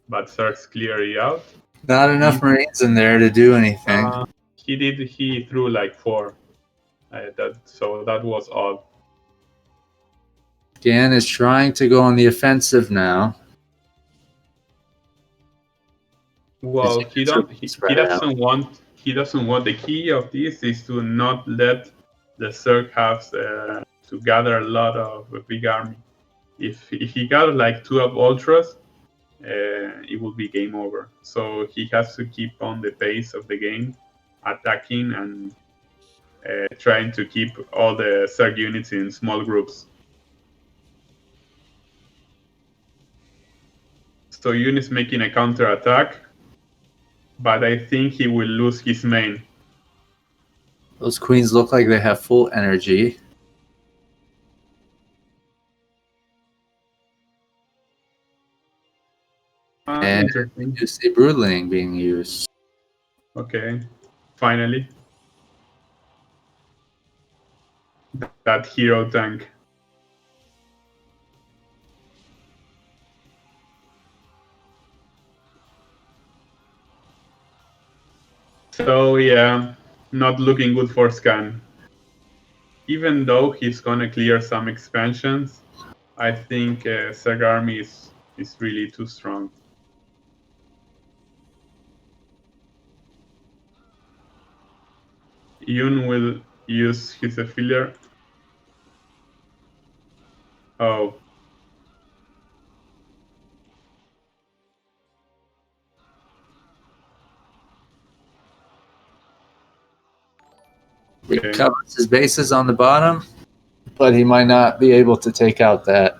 But Zerg's clear it out. Not enough Marines in there to do anything. He threw like 4. So that was odd. Gan is trying to go on the offensive now. Well, he doesn't want the key of this is to not let the Zerg have to gather a lot of a big army. If he got like 2 of ultras, it will be game over. So he has to keep on the pace of the game, attacking and trying to keep all the Zerg units in small groups. So Yoon is making a counter attack, but I think he will lose his main. Those queens look like they have full energy. And you see Broodling being used. Okay, finally. That hero tank. So yeah, not looking good for Scan. Even though he's gonna clear some expansions, I think Zerg army is really too strong. Yoon will use his affiliate. Oh. He covers his bases on the bottom, but he might not be able to take out that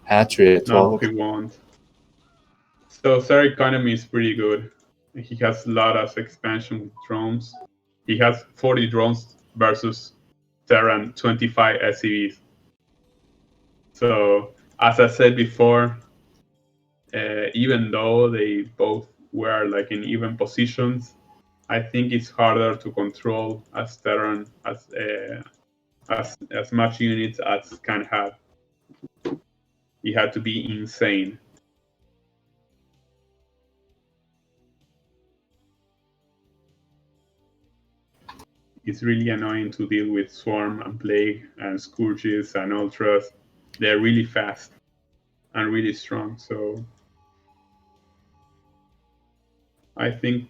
hatchery at 12. No, he won't. So Zerg economy is pretty good. He has a lot of expansion with drones. He has 40 drones versus Terran 25 SCVs. So, as I said before, even though they both were like in even positions, I think it's harder to control as Terran as much units as can have. He had to be insane. It's really annoying to deal with Swarm and Plague and Scourges and Ultras. They're really fast and really strong. So I think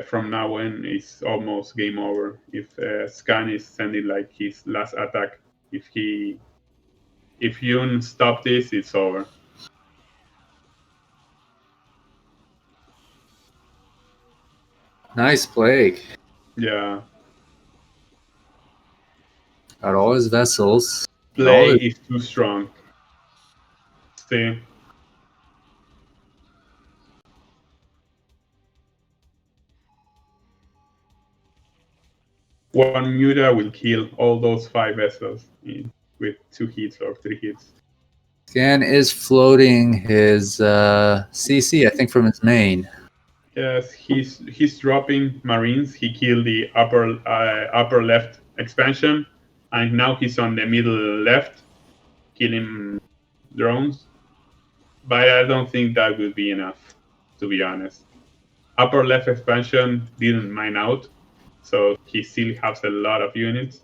from now on it's almost game over. If Scan is sending like his last attack, if Yoon stop this, it's over. Nice Plague. Yeah, Got all his vessels. And all Plague his... is too strong. See, one Muta will kill all those 5 vessels with 2 hits or 3 hits. Scan is floating his CC, I think, from his main. Yes, he's dropping Marines. He killed the upper left expansion, and now he's on the middle left, killing drones. But I don't think that will be enough, to be honest. Upper left expansion didn't mine out, so he still has a lot of units.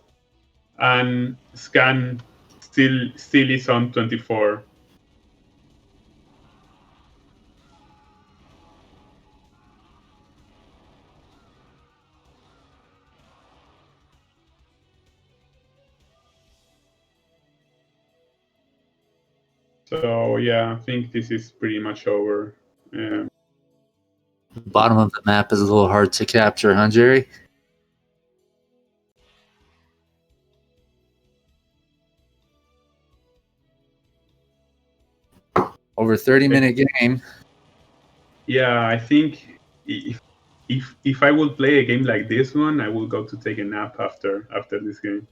And Scan still is on 24. So yeah, I think this is pretty much over. The bottom of the map is a little hard to capture, huh, Jerry? Over 30-minute game. Yeah, I think if I would play a game like this one, I will go to take a nap after this game.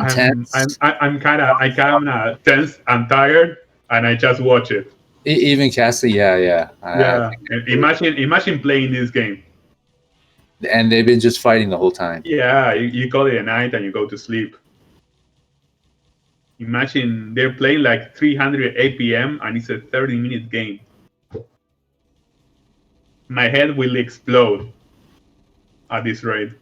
Intense. I'm kind of tense and tired, and I just watch it. Even Cassie, yeah. I Yeah, think imagine playing this game. and they've been just fighting the whole time. Yeah, you call it a night and you go to sleep. Imagine they're playing like 300 APM and it's a 30-minute game. My head will explode at this rate.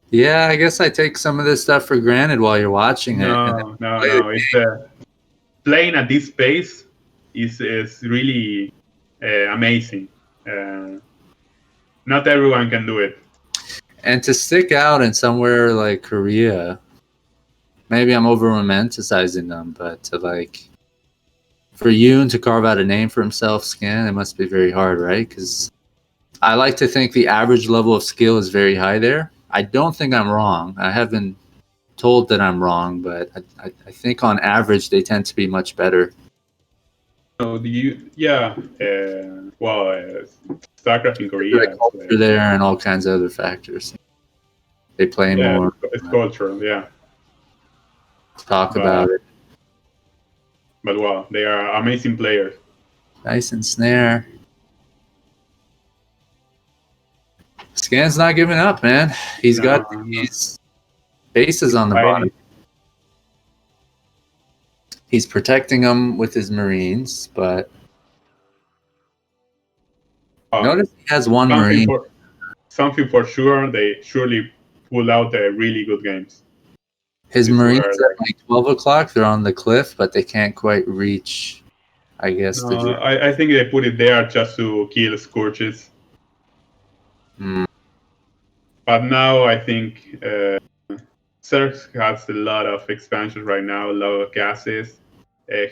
Yeah, I guess I take some of this stuff for granted while you're watching it. And then No. It's playing at this pace is really amazing. Not everyone can do it. and to stick out in somewhere like Korea, maybe I'm over romanticizing them, but to like for Yoon to carve out a name for himself, Scan, it must be very hard, right? Because I like to think the average level of skill is very high there. I don't think I'm wrong. I have been told that I'm wrong, but I think on average they tend to be much better. So do you? Yeah. StarCraft in The Korea. culture there and all kinds of other factors. They play Yeah, more. it's cultural. Yeah, Talk but about it. they are amazing players. Nice and snare. Scan's not giving up, man. He's got these bases on the bottom. He's protecting them with his Marines, but notice he has one Marine. Something for sure. They surely pull out the really good games. His Marines at like 12 o'clock, they're on the cliff, but they can't quite reach, I guess, the... I think they put it there just to kill Scourges. But now I think Zerg has a lot of expansions right now, a lot of gases.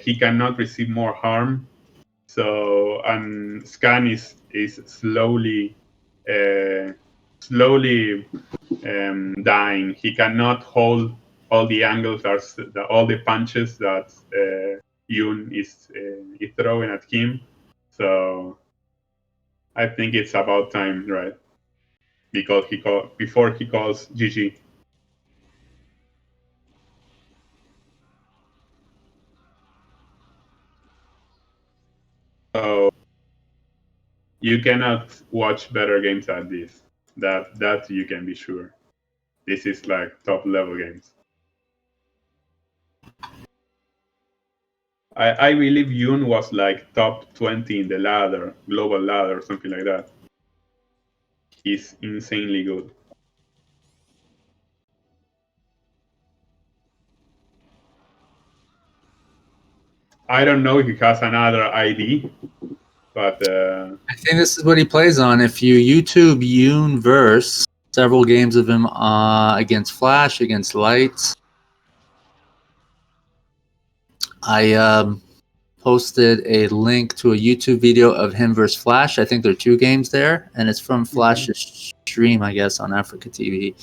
He cannot receive more harm. So, and Scan is slowly dying. He cannot hold all the angles, all the punches that Yoon is throwing at him. So I think it's about time, right? Because before he calls GG. So you cannot watch better games than this. That you can be sure. This is like top level games. I believe Yoon was like top 20 in the ladder, global ladder, something like that. He's insanely good. I don't know if he has another ID, but I think this is what he plays on. If you YouTube Yoon verse, several games of him against Flash, against Lights. I posted a link to a YouTube video of him versus Flash. I think there are 2 games there, and it's from Flash's stream, I guess, on Africa TV.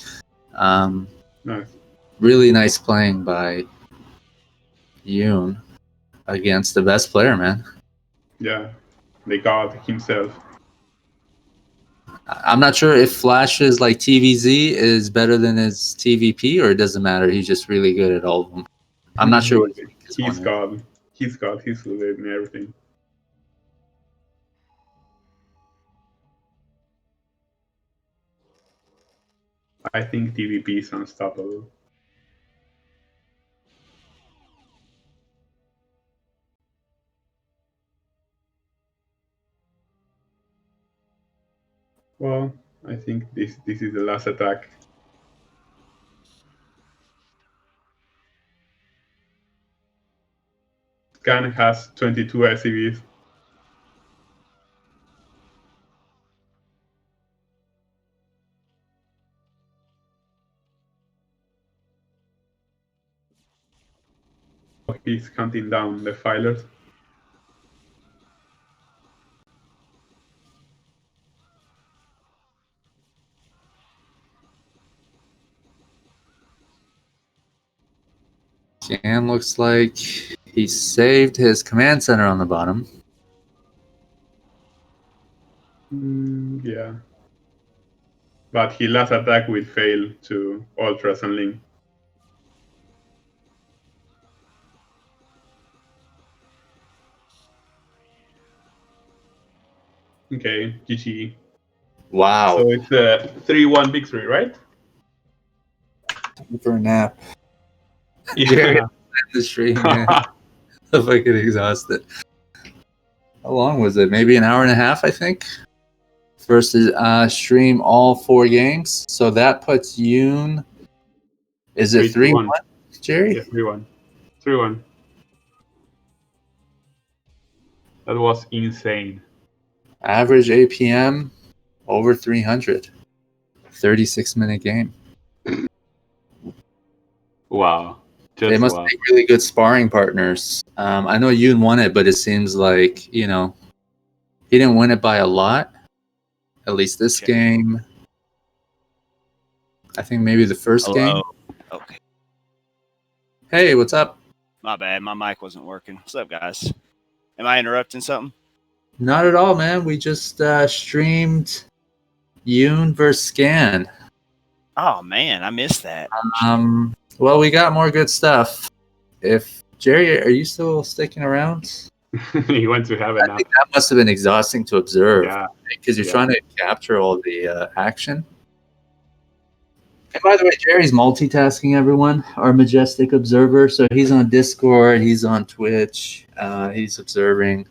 nice. Really nice playing by Yoon against the best player, man. Yeah, the god himself. I'm not sure if Flash's like TVZ is better than his TVP, or it doesn't matter. He's just really good at all of them. I'm not sure what He's god. He's god. He's good in everything. I think TVP is unstoppable. Well, I think this is the last attack. Scan has 22 SCVs. He's counting down the filers. Jan looks like he saved his command center on the bottom. Yeah. But his last attack will fail to Ultras and Link. Okay, GG. Wow. So it's a 3-1 victory, right? For a nap. Yeah. The stream, man. I'm fucking exhausted. How long was it? Maybe an hour and a half, I think. First stream all 4 games. So that puts Yoon. Is it 3-1, Jerry? Yeah, 3-1. 3-1. That was insane. Average APM over 300. 36-minute game. Wow. They must be really good sparring partners. I know Yoon won it, but it seems like, he didn't win it by a lot. At least this game. I think maybe the first game. Okay. Hey, what's up? My bad. My mic wasn't working. What's up, guys? Am I interrupting something? Not at all, man. We just streamed Yoon versus Scan. Oh man, I missed that. Well, we got more good stuff. If Jerry, are you still sticking around? He went to have enough. I think that must have been exhausting to observe. Yeah. Because you're trying to capture all the action. And by the way, Jerry's multitasking, everyone, our majestic observer. So he's on Discord, he's on Twitch, he's observing.